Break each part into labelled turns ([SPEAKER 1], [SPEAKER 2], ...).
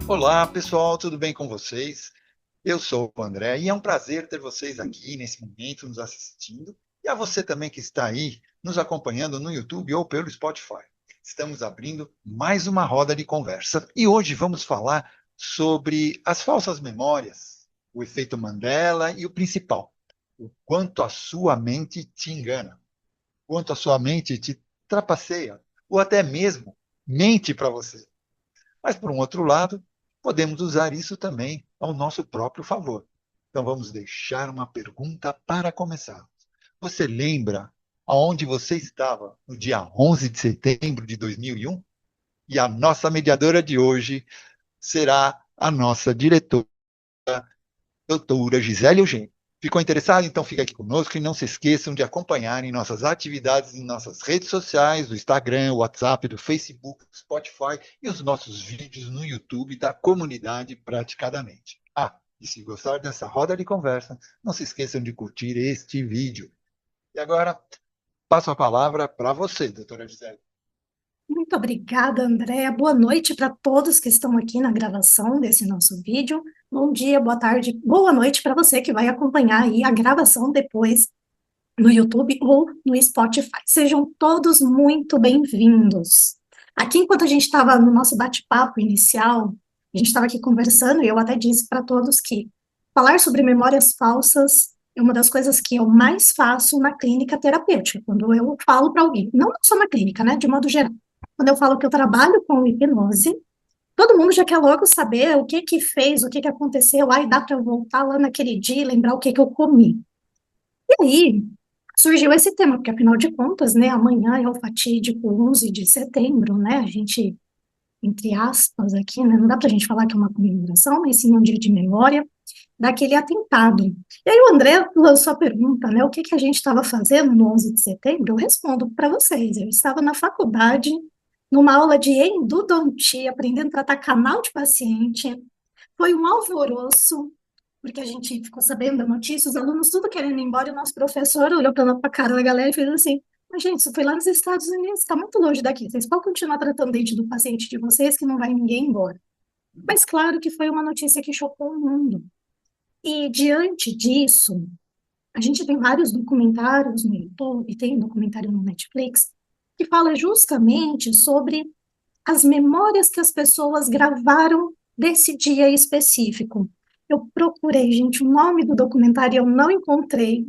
[SPEAKER 1] Olá, pessoal, tudo bem com vocês? Eu sou o André e é um prazer ter vocês aqui nesse momento nos assistindo e a você também que está aí nos acompanhando no YouTube ou pelo Spotify. Estamos abrindo mais uma roda de conversa e hoje vamos falar sobre as falsas memórias, o efeito Mandela e o principal, o quanto a sua mente te engana, o quanto a sua mente te trapaceia ou até mesmo mente para você. Mas, por um outro lado, podemos usar isso também ao nosso próprio favor. Então, vamos deixar uma pergunta para começar. Você lembra aonde você estava no dia 11 de setembro de 2001? E a nossa mediadora de hoje será a nossa diretora, doutora Gisele Eugênio. Ficou interessado? Então fica aqui conosco e não se esqueçam de acompanharem nossas atividades em nossas redes sociais, do Instagram, WhatsApp, do Facebook, do Spotify e os nossos vídeos no YouTube da comunidade Praticadamente. Ah, e se gostar dessa roda de conversa, não se esqueçam de curtir este vídeo. E agora, passo a palavra para você, doutora Gisele.
[SPEAKER 2] Muito obrigada, Andréa. Boa noite para todos que estão aqui na gravação desse nosso vídeo. Bom dia, boa tarde, boa noite para você que vai acompanhar aí a gravação depois no YouTube ou no Spotify. Sejam todos muito bem-vindos. Aqui, enquanto a gente estava no nosso bate-papo inicial, a gente estava aqui conversando e eu até disse para todos que falar sobre memórias falsas é uma das coisas que eu mais faço na clínica terapêutica, quando eu falo para alguém, não só na clínica, né, de modo geral. Quando eu falo que eu trabalho com hipnose, todo mundo já quer logo saber o que que fez, o que que aconteceu, ai, dá para eu voltar lá naquele dia e lembrar o que que eu comi. E aí, surgiu esse tema, porque afinal de contas, né, amanhã é o fatídico 11 de setembro, né, a gente, entre aspas aqui, né, não dá pra gente falar que é uma comemoração, mas sim um dia de memória daquele atentado. E aí o André lançou a pergunta, né, o que que a gente estava fazendo no 11 de setembro? Eu respondo para vocês, eu estava na faculdade, numa aula de endodontia, aprendendo a tratar canal de paciente, foi um alvoroço, porque a gente ficou sabendo da notícia, os alunos tudo querendo ir embora, e o nosso professor olhou para a cara da galera e fez assim, mas gente, isso foi lá nos Estados Unidos, está muito longe daqui, vocês podem continuar tratando o dente do paciente de vocês, que não vai ninguém embora. Mas claro que foi uma notícia que chocou o mundo. E diante disso, a gente tem vários documentários no YouTube, tem um documentário no Netflix, que fala justamente sobre as memórias que as pessoas gravaram desse dia específico. Eu procurei, gente, o nome do documentário eu não encontrei.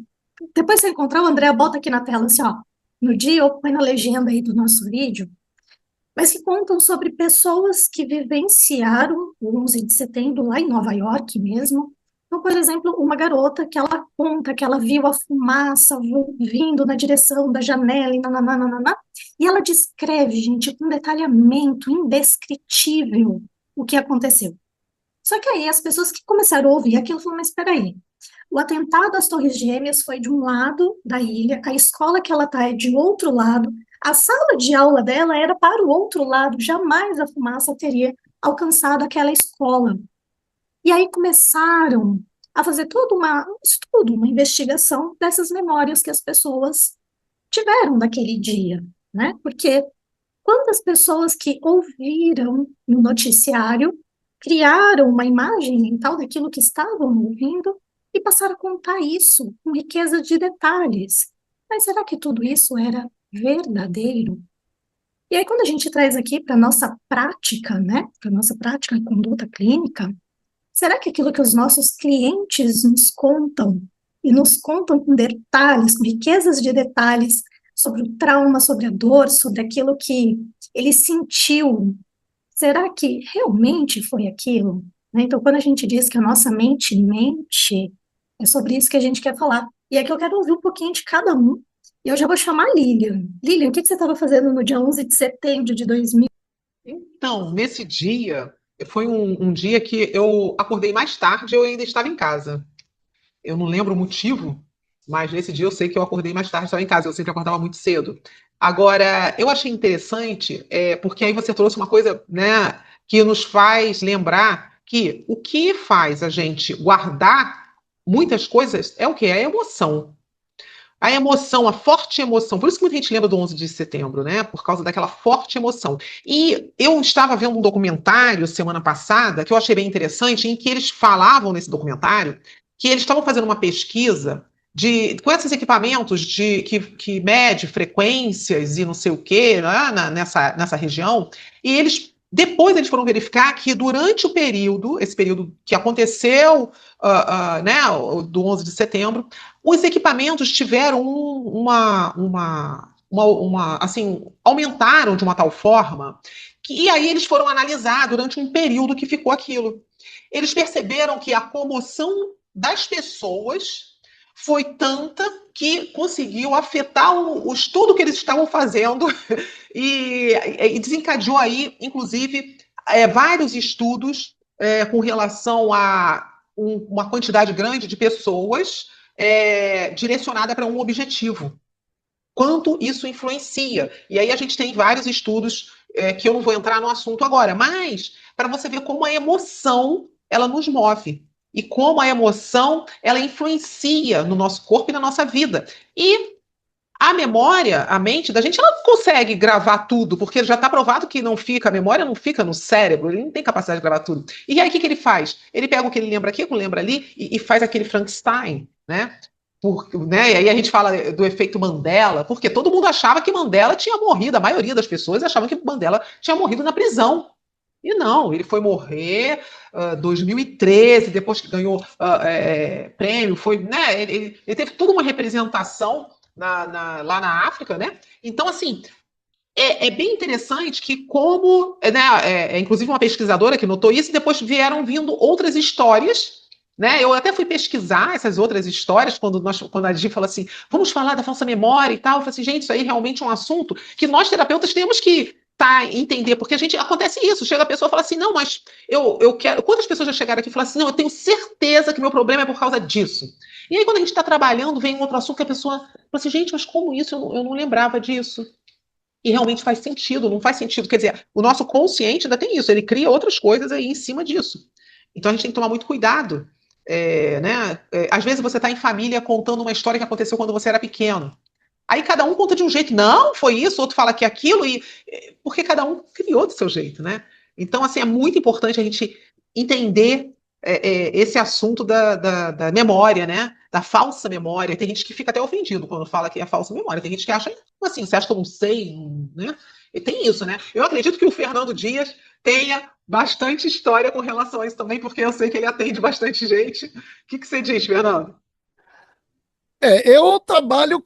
[SPEAKER 2] Depois se eu encontrar, o André bota aqui na tela, assim, ó, no dia ou põe na legenda aí do nosso vídeo, mas que contam sobre pessoas que vivenciaram o 11 de setembro lá em Nova York mesmo. Então, por exemplo, uma garota que ela conta que ela viu a fumaça vindo na direção da janela e nananana, e ela descreve, gente, com um detalhamento indescritível o que aconteceu. Só que aí as pessoas que começaram a ouvir aquilo falaram, mas espera aí, o atentado às Torres Gêmeas foi de um lado da ilha, a escola que ela está é de outro lado, a sala de aula dela era para o outro lado, jamais a fumaça teria alcançado aquela escola. E aí começaram a fazer um estudo, uma investigação dessas memórias que as pessoas tiveram daquele dia, né? Porque quantas pessoas que ouviram no noticiário criaram uma imagem mental daquilo que estavam ouvindo e passaram a contar isso com riqueza de detalhes. Mas será que tudo isso era verdadeiro? E aí, quando a gente traz aqui para a nossa prática, né, para a nossa prática de conduta clínica, será que aquilo que os nossos clientes nos contam, e nos contam com detalhes, com riquezas de detalhes, sobre o trauma, sobre a dor, sobre aquilo que ele sentiu, será que realmente foi aquilo? Né? Então, quando a gente diz que a nossa mente mente, é sobre isso que a gente quer falar. E aqui eu quero ouvir um pouquinho de cada um. E eu já vou chamar a Lilian. Lilian, o que que você estava fazendo no dia 11 de setembro de 2000?
[SPEAKER 3] Então, nesse dia, foi um dia que eu acordei mais tarde, eu ainda estava em casa. Eu não lembro o motivo, mas nesse dia eu sei que eu acordei mais tarde, estava em casa, eu sempre acordava muito cedo. Agora, eu achei interessante, porque aí você trouxe uma coisa, né, que nos faz lembrar que o que faz a gente guardar muitas coisas é o quê? É a emoção. A emoção, a forte emoção. Por isso que muita gente lembra do 11 de setembro, né? Por causa daquela forte emoção. E eu estava vendo um documentário semana passada que eu achei bem interessante, em que eles falavam nesse documentário que eles estavam fazendo uma pesquisa com esses equipamentos que mede frequências e não sei o quê, lá nessa região, e depois eles foram verificar que durante esse período que aconteceu, né, do 11 de setembro, os equipamentos tiveram assim, aumentaram de uma tal forma e aí eles foram analisar durante um período que ficou aquilo. Eles perceberam que a comoção das pessoas foi tanta que conseguiu afetar o estudo que eles estavam fazendo e desencadeou aí, inclusive, vários estudos com relação a uma quantidade grande de pessoas direcionada para um objetivo. Quanto isso influencia. E aí a gente tem vários estudos que eu não vou entrar no assunto agora, mas para você ver como a emoção ela nos move e como a emoção ela influencia no nosso corpo e na nossa vida. E a memória, a mente da gente, ela não consegue gravar tudo, porque já está provado que a memória não fica no cérebro, ele não tem capacidade de gravar tudo. E aí o que ele faz? Ele pega o que ele lembra aqui, o que lembra ali, e faz aquele Frankenstein, né? Né? E aí a gente fala do efeito Mandela, porque todo mundo achava que Mandela tinha morrido, a maioria das pessoas achavam que Mandela tinha morrido na prisão. E não, ele foi morrer em 2013, depois que ganhou prêmio, né, ele teve toda uma representação lá na África, né? Então, assim, é bem interessante que né, inclusive uma pesquisadora que notou isso, e depois vieram vindo outras histórias, né? Eu até fui pesquisar essas outras histórias, quando a Gi falou assim, vamos falar da falsa memória e tal, eu falei assim, gente, isso aí realmente é um assunto que nós terapeutas temos que entender, porque acontece isso, chega a pessoa e fala assim, não, mas eu quero, quantas pessoas já chegaram aqui e falaram assim, não, eu tenho certeza que meu problema é por causa disso. E aí quando a gente está trabalhando, vem um outro assunto que a pessoa fala assim, gente, mas como isso? Eu não lembrava disso. E realmente faz sentido, não faz sentido. Quer dizer, o nosso consciente ainda tem isso, ele cria outras coisas aí em cima disso. Então a gente tem que tomar muito cuidado. Né? Às vezes você está em família contando uma história que aconteceu quando você era pequeno. Aí cada um conta de um jeito. Não, foi isso, outro fala que é aquilo, porque cada um criou do seu jeito, né? Então, assim, é muito importante a gente entender esse assunto da memória, né? Da falsa memória. Tem gente que fica até ofendido quando fala que é falsa memória. Tem gente que acha, assim, você acha que eu não sei, né? E tem isso, né? Eu acredito que o Fernando Dias tenha bastante história com relação a isso também, porque eu sei que ele atende bastante gente. O que você diz, Fernando?
[SPEAKER 4] Eu trabalho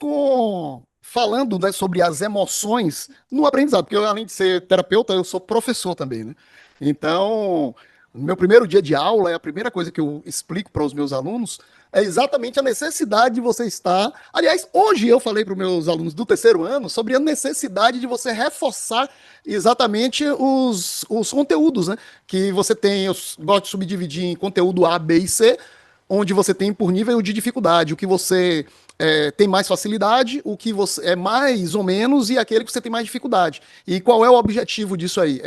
[SPEAKER 4] falando, né, sobre as emoções no aprendizado, porque eu, além de ser terapeuta, eu sou professor também, né? Então, no meu primeiro dia de aula, a primeira coisa que eu explico para os meus alunos é exatamente a necessidade de você estar. Aliás, hoje eu falei para os meus alunos do terceiro ano sobre a necessidade de você reforçar exatamente os conteúdos, né? Que você tem, eu gosto de subdividir em conteúdo A, B e C, onde você tem por nível de dificuldade, o que você tem mais facilidade, o que você é mais ou menos e aquele que você tem mais dificuldade. E qual é o objetivo disso aí?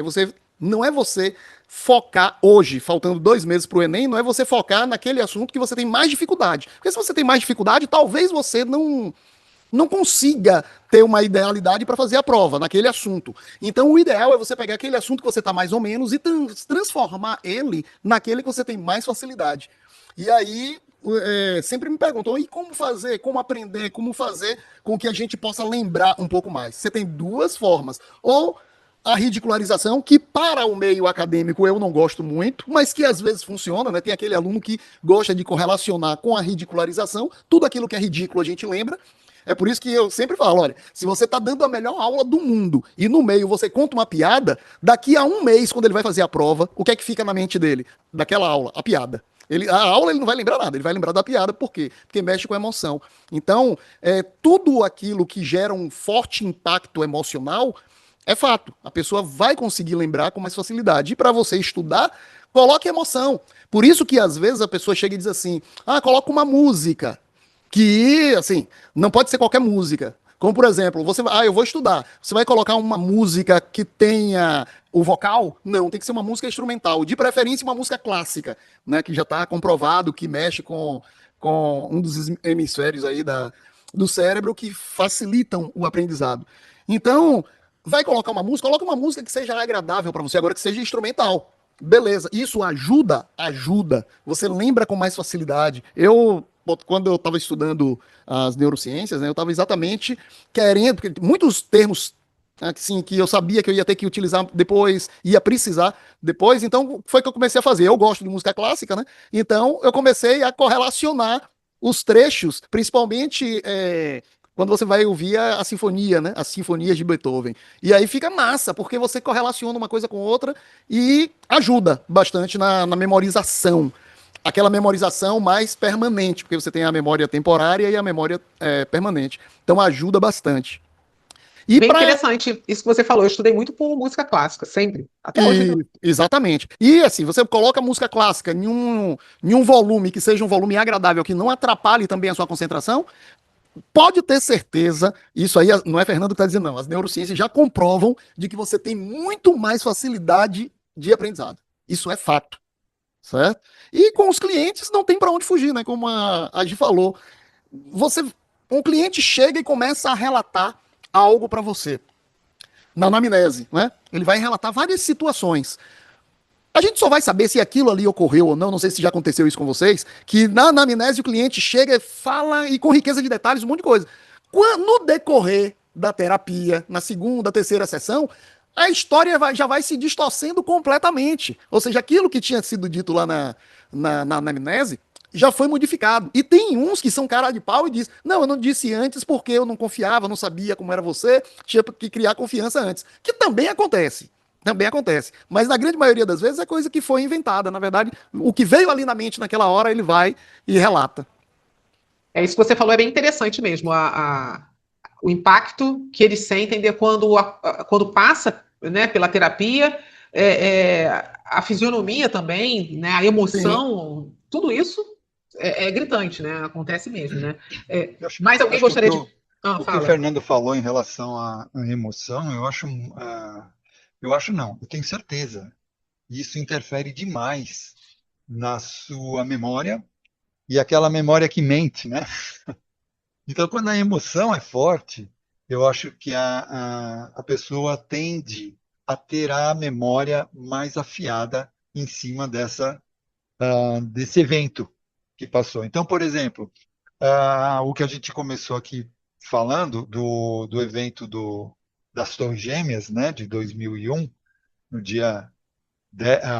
[SPEAKER 4] Não é você focar hoje, faltando 2 meses para o Enem, não é você focar naquele assunto que você tem mais dificuldade. Porque se você tem mais dificuldade, talvez você não consiga ter uma idealidade para fazer a prova naquele assunto. Então, o ideal é você pegar aquele assunto que você está mais ou menos e transformar ele naquele que você tem mais facilidade. E aí, sempre me perguntam, e como fazer, como aprender, como fazer com que a gente possa lembrar um pouco mais? Você tem 2 formas. Ou a ridicularização, que para o meio acadêmico eu não gosto muito, mas que às vezes funciona, né? Tem aquele aluno que gosta de correlacionar com a ridicularização, tudo aquilo que é ridículo a gente lembra. É por isso que eu sempre falo, olha, se você está dando a melhor aula do mundo e no meio você conta uma piada, daqui a 1 mês, quando ele vai fazer a prova, o que é que fica na mente dele? Daquela aula, a piada. A aula ele não vai lembrar nada, ele vai lembrar da piada, por quê? Porque mexe com a emoção. Então, tudo aquilo que gera um forte impacto emocional é fato. A pessoa vai conseguir lembrar com mais facilidade. E para você estudar, coloque emoção. Por isso que às vezes a pessoa chega e diz assim, coloca uma música, que, assim, não pode ser qualquer música. Como, por exemplo, eu vou estudar. Você vai colocar uma música que tenha o vocal? Não, tem que ser uma música instrumental. De preferência, uma música clássica, né? Que já está comprovado que mexe com um dos hemisférios aí do cérebro que facilitam o aprendizado. Então, vai colocar uma música, coloca uma música que seja agradável para você, agora que seja instrumental. Beleza, isso ajuda, ajuda. Você lembra com mais facilidade. Quando eu estava estudando as neurociências, né, eu estava exatamente querendo, porque muitos termos assim, que eu sabia que eu ia ter que utilizar depois, ia precisar depois, então foi que eu comecei a fazer. Eu gosto de música clássica, né? Então eu comecei a correlacionar os trechos, principalmente quando você vai ouvir a sinfonia, né? As sinfonias de Beethoven. E aí fica massa, porque você correlaciona uma coisa com outra e ajuda bastante na memorização. Aquela memorização mais permanente, porque você tem a memória temporária e a memória permanente. Então ajuda bastante. E
[SPEAKER 3] Bem
[SPEAKER 4] para
[SPEAKER 3] interessante isso que você falou. Eu estudei muito por música clássica, sempre. Até hoje ainda.
[SPEAKER 4] Exatamente. E assim, você coloca a música clássica em um volume que seja um volume agradável, que não atrapalhe também a sua concentração, pode ter certeza, isso aí não é Fernando que está dizendo, não. As neurociências já comprovam de que você tem muito mais facilidade de aprendizado. Isso é fato, certo? E com os clientes não tem para onde fugir, né? Como a Gi falou. Um cliente chega e começa a relatar algo para você na anamnese, né? Ele vai relatar várias situações. A gente só vai saber se aquilo ali ocorreu ou não, não sei se já aconteceu isso com vocês, que na anamnese o cliente chega e fala e com riqueza de detalhes um monte de coisa. No decorrer da terapia, na segunda, terceira sessão, a história já vai se distorcendo completamente. Ou seja, aquilo que tinha sido dito lá na anamnese já foi modificado. E tem uns que são cara de pau e diz: não, eu não disse antes porque eu não confiava, não sabia como era você, tinha que criar confiança antes. Que também acontece. Também acontece. Mas na grande maioria das vezes é coisa que foi inventada. Na verdade, o que veio ali na mente naquela hora, ele vai e relata.
[SPEAKER 3] É isso que você falou, é bem interessante mesmo. O impacto que eles sentem quando passa, né, pela terapia, a fisionomia também, né, a
[SPEAKER 4] Sim.
[SPEAKER 3] emoção, tudo isso é gritante, né? Acontece mesmo, né? Mais
[SPEAKER 1] Eu
[SPEAKER 3] alguém
[SPEAKER 1] acho que
[SPEAKER 3] gostaria de.
[SPEAKER 1] o que o
[SPEAKER 3] Fala.
[SPEAKER 1] Fernando falou em relação à emoção, eu acho não, eu tenho certeza. Isso interfere demais na sua memória e aquela memória que mente, né? Então, quando a emoção é forte, eu acho que a pessoa tende a ter a memória mais afiada em cima desse evento que passou. Então, por exemplo, o que a gente começou aqui falando do evento das Torres Gêmeas, né, de 2001, no dia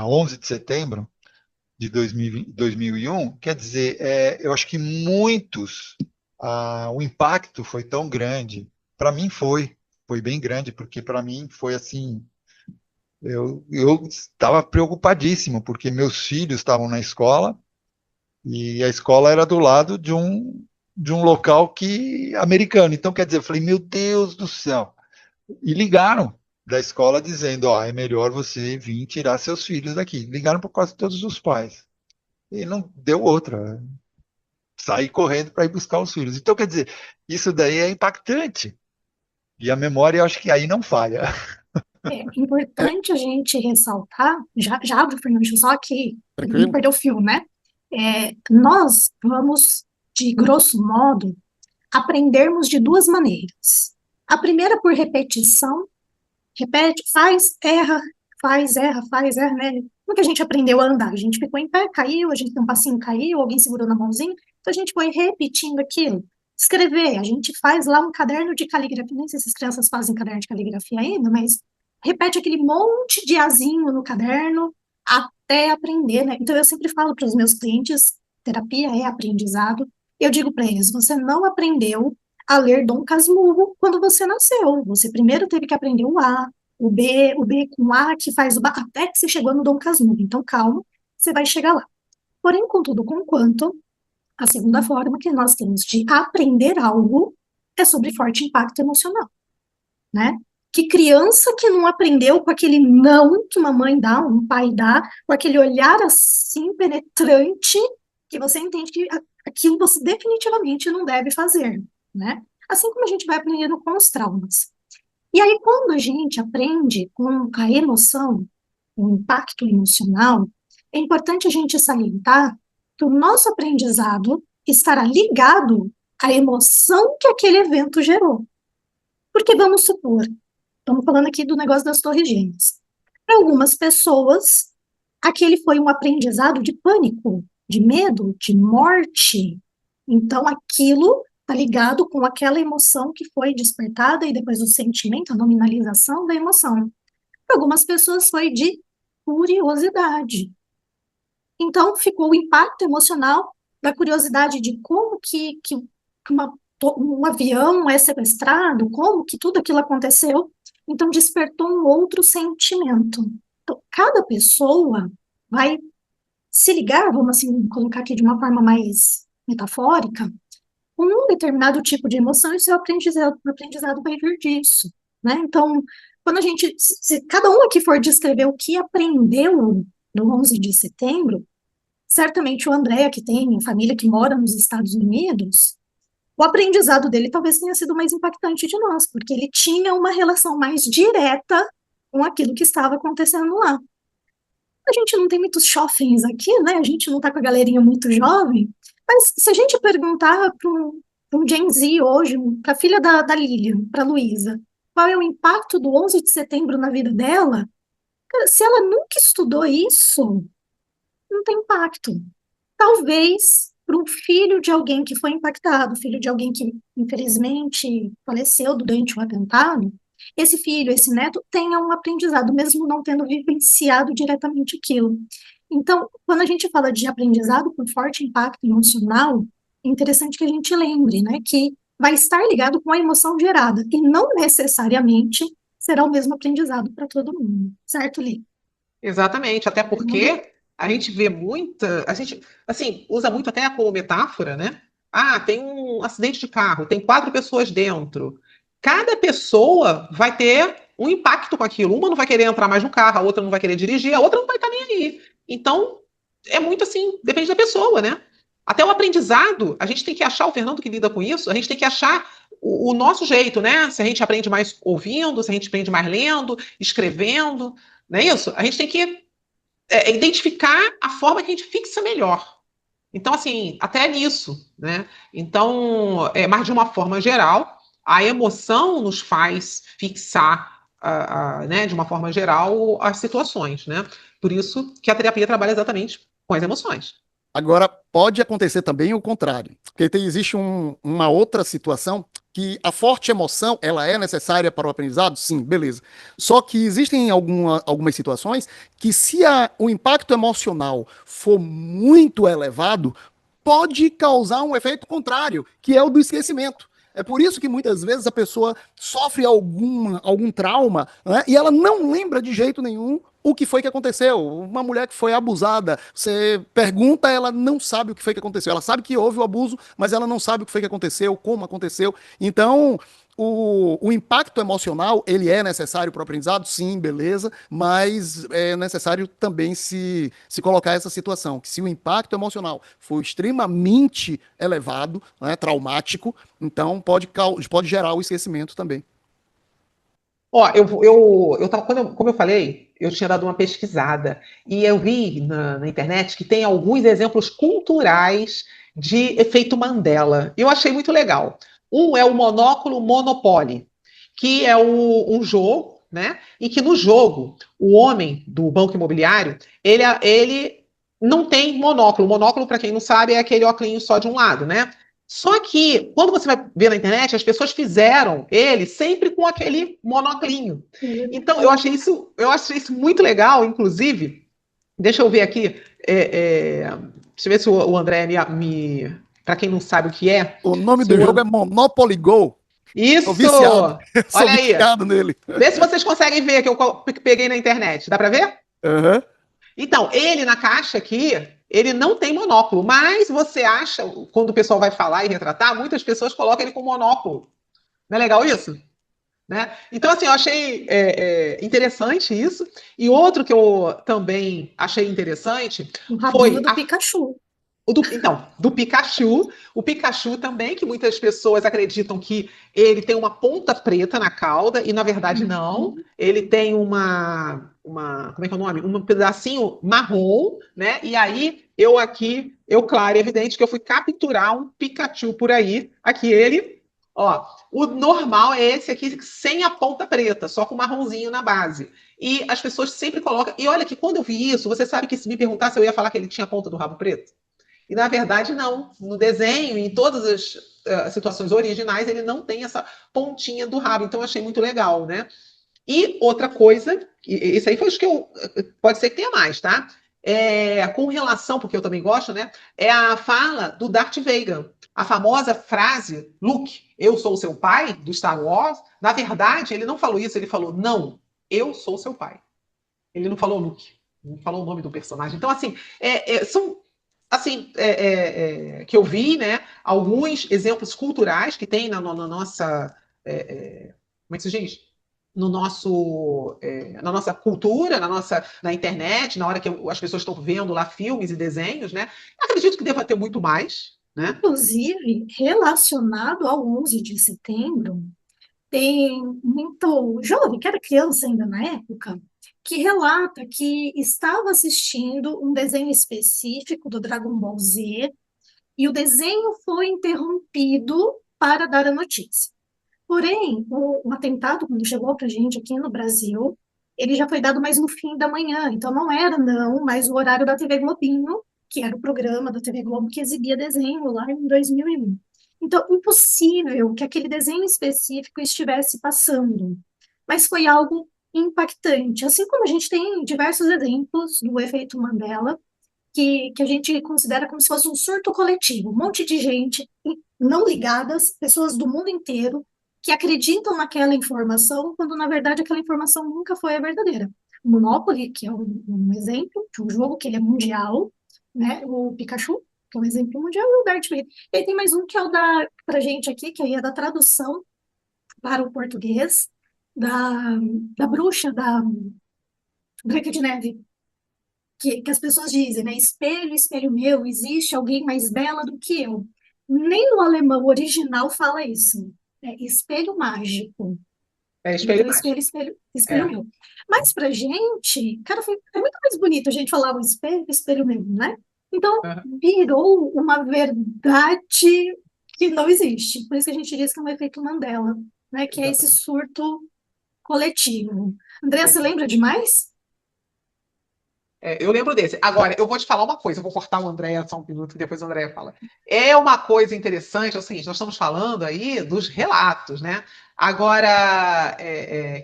[SPEAKER 1] 11 de setembro de 2001, quer dizer, eu acho que o impacto foi tão grande. Para mim foi bem grande, porque para mim foi assim, eu estava preocupadíssimo, porque meus filhos estavam na escola e a escola era do lado de um local americano. Então, quer dizer, eu falei, meu Deus do céu. E ligaram da escola dizendo, ó, é melhor você vir tirar seus filhos daqui. Ligaram para quase todos os pais. E não deu outra. Sair correndo para ir buscar os filhos. Então, quer dizer, isso daí é impactante. E a memória, eu acho que aí não falha.
[SPEAKER 2] É importante a gente ressaltar, já Fernando, só que não
[SPEAKER 4] Tranquilo?
[SPEAKER 2] perdeu o fio, né? Nós vamos, de grosso modo, aprendermos de duas maneiras. A primeira por repetição, repete, faz, erra, né? Como que a gente aprendeu a andar? A gente ficou em pé, caiu, a gente deu um passinho, caiu, alguém segurou na mãozinha, então a gente foi repetindo aquilo. Escrever, a gente faz lá um caderno de caligrafia, nem sei se as crianças fazem caderno de caligrafia ainda, mas repete aquele monte de azinho no caderno até aprender, né? Então eu sempre falo para os meus clientes, terapia é aprendizado. Eu digo para eles, você não aprendeu a ler Dom Casmurro quando você nasceu. Você primeiro teve que aprender o B com A que faz o B, até que você chegou no Dom Casmurro. Então, calma, você vai chegar lá. Porém, contudo, conquanto, a segunda forma que nós temos de aprender algo é sobre forte impacto emocional, né? Que criança que não aprendeu com aquele não que uma mãe dá, um pai dá, com aquele olhar assim penetrante, que você entende que aquilo você definitivamente não deve fazer, né? Assim como a gente vai aprendendo com os traumas. E aí, quando a gente aprende com a emoção, o impacto emocional, é importante a gente salientar que o nosso aprendizado estará ligado a emoção que aquele evento gerou. Porque vamos supor, estamos falando aqui do negócio das Torres Gêmeas. Para algumas pessoas, aquele foi um aprendizado de pânico, de medo, de morte. Então, aquilo está ligado com aquela emoção que foi despertada e depois o sentimento, a nominalização da emoção. Para algumas pessoas foi de curiosidade. Então, ficou o impacto emocional da curiosidade de como que um avião é sequestrado, como que tudo aquilo aconteceu. Então, despertou um outro sentimento. Então, cada pessoa vai se ligar, vamos assim colocar aqui de uma forma mais metafórica, com um determinado tipo de emoção, e seu aprendizado vai vir disso, né? Então, quando a gente, se cada um aqui for descrever o que aprendeu no 11 de setembro, certamente o André, que tem família que mora nos Estados Unidos, o aprendizado dele talvez tenha sido mais impactante de nós, porque ele tinha uma relação mais direta com aquilo que estava acontecendo lá. A gente não tem muitos jovens aqui, né? A gente não está com a galerinha muito jovem, mas se a gente perguntar para um Gen Z hoje, para a filha da Lilian, para a Luísa, qual é o impacto do 11 de setembro na vida dela, cara, se ela nunca estudou isso, não tem impacto. Talvez para o filho de alguém que foi impactado, filho de alguém que infelizmente faleceu durante o atentado, esse filho, esse neto tenha um aprendizado, mesmo não tendo vivenciado diretamente aquilo. Então, quando a gente fala de aprendizado com forte impacto emocional, é interessante que a gente lembre, né, que vai estar ligado com a emoção gerada, e não necessariamente será o mesmo aprendizado para todo mundo, certo, Li?
[SPEAKER 3] Exatamente, até porque a gente vê muita, a gente, assim, usa muito até como metáfora, né? Ah, tem um acidente de carro, tem 4 pessoas dentro. Cada pessoa vai ter um impacto com aquilo. Uma não vai querer entrar mais no carro, a outra não vai querer dirigir, a outra não vai estar nem aí. Então, é muito assim, depende da pessoa, né? Até o aprendizado, a gente tem que achar, o Fernando que lida com isso, a gente tem que achar o nosso jeito, né? Se a gente aprende mais ouvindo, se a gente aprende mais lendo, escrevendo, não é isso? A gente tem que identificar a forma que a gente fixa melhor. Então, assim, até nisso, né? Então, mas de uma forma geral, a emoção nos faz fixar, né, de uma forma geral, as situações, né? Por isso que a terapia trabalha exatamente com as emoções.
[SPEAKER 4] Agora, pode acontecer também o contrário, porque existe uma outra situação que a forte emoção, ela é necessária para o aprendizado? Sim, beleza. Só que existem algumas situações que se o impacto emocional for muito elevado, pode causar um efeito contrário, que é o do esquecimento. É por isso que muitas vezes a pessoa sofre algum trauma, né, e ela não lembra de jeito nenhum o que foi que aconteceu. Uma mulher que foi abusada, você pergunta, ela não sabe o que foi que aconteceu. Ela sabe que houve o abuso, mas ela não sabe o que foi que aconteceu, como aconteceu. Então, o impacto emocional, ele é necessário para o aprendizado? Sim, beleza, mas é necessário também se colocar essa situação, que se o impacto emocional for extremamente elevado, né, traumático, então pode gerar o esquecimento também.
[SPEAKER 3] Ó, eu tava, como eu falei, eu tinha dado uma pesquisada e eu vi na internet que tem alguns exemplos culturais de efeito Mandela. Eu achei muito legal. Um é o monóculo Monopoly, que é um jogo, né? E que no jogo, o homem do banco imobiliário, ele não tem monóculo. Monóculo, para quem não sabe, é aquele óculos só de um lado, né? Só que, quando você vai ver na internet, as pessoas fizeram ele sempre com aquele monoclinho. Então, eu achei isso muito legal, inclusive. Deixa eu ver aqui. Deixa eu ver se o André para quem não sabe o que é.
[SPEAKER 4] O nome do jogo é Monopoly Go.
[SPEAKER 3] Isso!
[SPEAKER 4] Sou viciado.
[SPEAKER 3] Olha aí.
[SPEAKER 4] Viciado nele.
[SPEAKER 3] Vê se vocês conseguem ver que eu peguei na internet. Dá para ver?
[SPEAKER 4] Uhum.
[SPEAKER 3] Então, ele na caixa aqui, ele não tem monóculo, mas você acha, quando o pessoal vai falar e retratar, muitas pessoas colocam ele com monóculo. Não é legal isso? Né? Então, assim, eu achei interessante isso. E outro que eu também achei interessante
[SPEAKER 2] o rabinho do Pikachu.
[SPEAKER 3] Do Pikachu. O Pikachu também, que muitas pessoas acreditam que ele tem uma ponta preta na cauda, e na verdade não. Ele tem como é que é o nome? Um pedacinho marrom, né? E aí claro, é evidente que eu fui capturar um Pikachu por aí. Aqui ele, ó, o normal é esse aqui sem a ponta preta, só com marronzinho na base. E as pessoas sempre colocam. E olha que quando eu vi isso, você sabe que se me perguntasse, eu ia falar que ele tinha a ponta do rabo preto? E na verdade, não. No desenho, em todas as situações originais, ele não tem essa pontinha do rabo. Então, eu achei muito legal, né? E outra coisa, esse aí foi acho que eu. Pode ser que tenha mais, tá? Com relação, porque eu também gosto, né? É a fala do Darth Vader. A famosa frase, Luke, eu sou o seu pai, do Star Wars. Na verdade, ele não falou isso, ele falou, não, eu sou seu pai. Ele não falou Luke, não falou o nome do personagem. Então, assim, são assim que eu vi, né? Alguns exemplos culturais que tem na nossa. Como é que se diz? No nosso, na nossa cultura, na internet, na hora que as pessoas estão vendo lá filmes e desenhos, né? Acredito que deva ter muito mais, né?
[SPEAKER 2] Inclusive, relacionado ao 11 de setembro, tem muito jovem, que era criança ainda na época, que relata que estava assistindo um desenho específico do Dragon Ball Z e o desenho foi interrompido para dar a notícia. Porém, o atentado, quando chegou para a gente aqui no Brasil, ele já foi dado mais no fim da manhã, então não era, não, mais o horário da TV Globinho, que era o programa da TV Globo que exibia desenho lá em 2001. Então, impossível que aquele desenho específico estivesse passando, mas foi algo impactante, assim como a gente tem diversos exemplos do efeito Mandela, que a gente considera como se fosse um surto coletivo, um monte de gente não ligadas, pessoas do mundo inteiro, que acreditam naquela informação, quando na verdade aquela informação nunca foi a verdadeira. O Monopoly, que é um exemplo de um jogo que ele é mundial, né? O Pikachu, que é um exemplo mundial, e o Darth Vader. E aí tem mais um que é o da, pra gente aqui, que aí é da tradução para o português, da, da bruxa, da Branca de Neve, que as pessoas dizem, né? Espelho, espelho meu, existe alguém mais bela do que eu. Nem no alemão original fala isso. É espelho mágico.
[SPEAKER 3] É espelho
[SPEAKER 2] Então,
[SPEAKER 3] mágico.
[SPEAKER 2] espelho, espelho, espelho
[SPEAKER 3] É.
[SPEAKER 2] meu. Mas pra gente, cara, é muito mais bonito a gente falar o espelho, espelho meu, né? Então,
[SPEAKER 3] Uhum.
[SPEAKER 2] virou uma verdade que não existe. Por isso que a gente diz que é um efeito Mandela, né? Que é esse
[SPEAKER 3] Exatamente.
[SPEAKER 2] surto coletivo. André, você lembra de mais?
[SPEAKER 3] Eu lembro desse. Agora, eu vou te falar uma coisa, eu vou cortar o André só um minuto, que depois o André fala. É uma coisa interessante, é o seguinte, nós estamos falando aí dos relatos, né? Agora,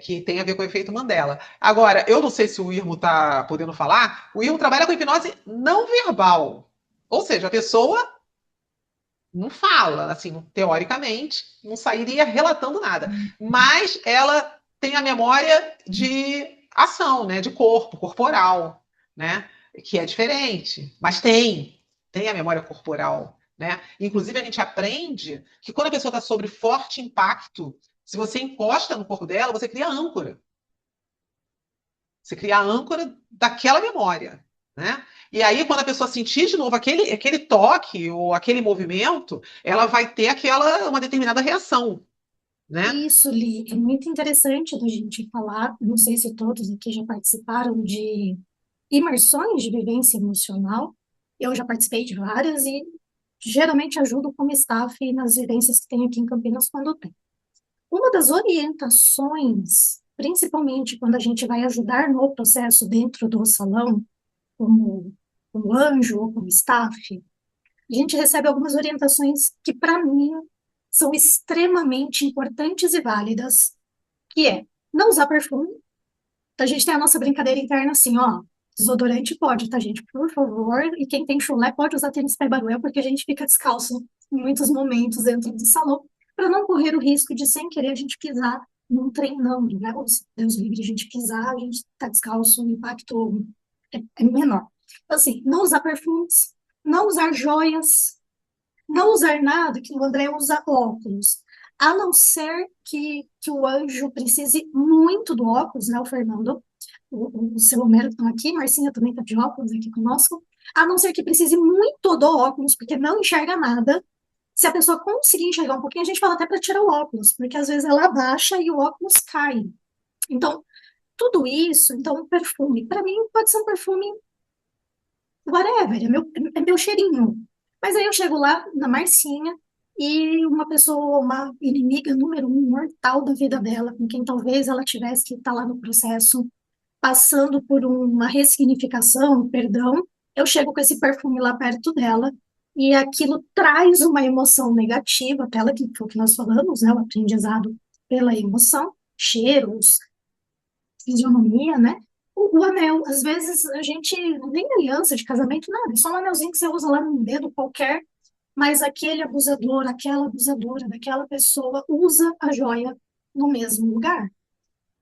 [SPEAKER 3] que tem a ver com o efeito Mandela. Agora, eu não sei se o Irmo está podendo falar, o Irmo trabalha com hipnose não verbal. Ou seja, a pessoa não fala, assim, teoricamente, não sairia relatando nada. Mas ela tem a memória de ação, né? De corpo, corporal, né? Que é diferente, mas tem a memória corporal, né? Inclusive, a gente aprende que quando a pessoa está sob forte impacto, se você encosta no corpo dela, você cria âncora. Você cria a âncora daquela memória, né? E aí, quando a pessoa sentir de novo aquele toque ou aquele movimento, ela vai ter uma determinada reação, né?
[SPEAKER 2] Isso, Li, é muito interessante da gente falar. Não sei se todos aqui já participaram de imersões de vivência emocional. Eu já participei de várias e geralmente ajudo como staff nas vivências que tem aqui em Campinas quando tem. Uma das orientações, principalmente quando a gente vai ajudar no processo dentro do salão, como, como anjo ou como staff, a gente recebe algumas orientações que, para mim, são extremamente importantes e válidas, que é não usar perfume. Então, a gente tem a nossa brincadeira interna assim, ó, desodorante pode, tá, gente? Por favor. E quem tem chulé pode usar tênis pé baruel, porque a gente fica descalço em muitos momentos dentro do salão, para não correr o risco de, sem querer, a gente pisar num treinando, né? Ou se Deus livre, a gente pisar, a gente tá descalço, o impacto é menor. Então, assim, não usar perfumes, não usar joias, não usar nada, que o André usa óculos. A não ser que o anjo precise muito do óculos, né, o Fernando? O seu Homero estão aqui, Marcinha também está de óculos aqui conosco. A não ser que precise muito do óculos, porque não enxerga nada. Se a pessoa conseguir enxergar um pouquinho, a gente fala até para tirar o óculos, porque às vezes ela abaixa e o óculos cai. Então, tudo isso, então, perfume, para mim, pode ser um perfume whatever, é meu cheirinho. Mas aí eu chego lá na Marcinha e uma pessoa, uma inimiga número um, mortal da vida dela, com quem talvez ela tivesse que estar lá no processo, passando por uma ressignificação, um perdão, eu chego com esse perfume lá perto dela e aquilo traz uma emoção negativa para ela, que foi o que nós falamos, né? O aprendizado pela emoção, cheiros, fisionomia, né? O anel, às vezes a gente nem aliança de casamento, nada, é só um anelzinho que você usa lá num dedo qualquer, mas aquele abusador, aquela abusadora daquela pessoa usa a joia no mesmo lugar.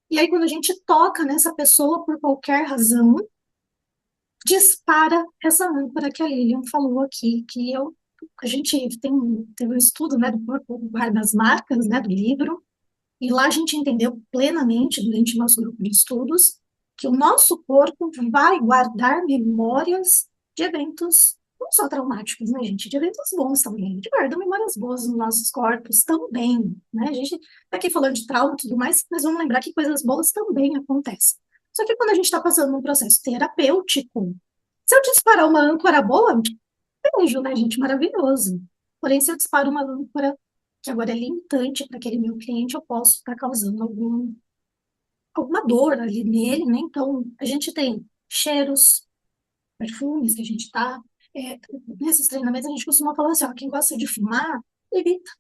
[SPEAKER 2] E aí, quando a gente toca nessa pessoa por qualquer razão, dispara essa âncora que a Lilian falou aqui, a gente teve um estudo, né, do corpo das marcas, né, do livro, e lá a gente entendeu plenamente, durante o nosso grupo de estudos, que o nosso corpo vai guardar memórias de eventos não só traumáticos, né, gente? De eventos bons também. A gente guarda memórias boas nos nossos corpos também, né? A gente tá aqui falando de trauma e tudo mais, mas vamos lembrar que coisas boas também acontecem. Só que quando a gente está passando num processo terapêutico, se eu disparar uma âncora boa, beijo, né, gente? Maravilhoso. Porém, se eu disparo uma âncora que agora é limitante para aquele meu cliente, eu posso estar causando alguma dor ali nele, né? Então, a gente tem cheiros, perfumes que a gente tá. Nesses treinamentos, a gente costuma falar assim: ó, quem gosta de fumar, evita.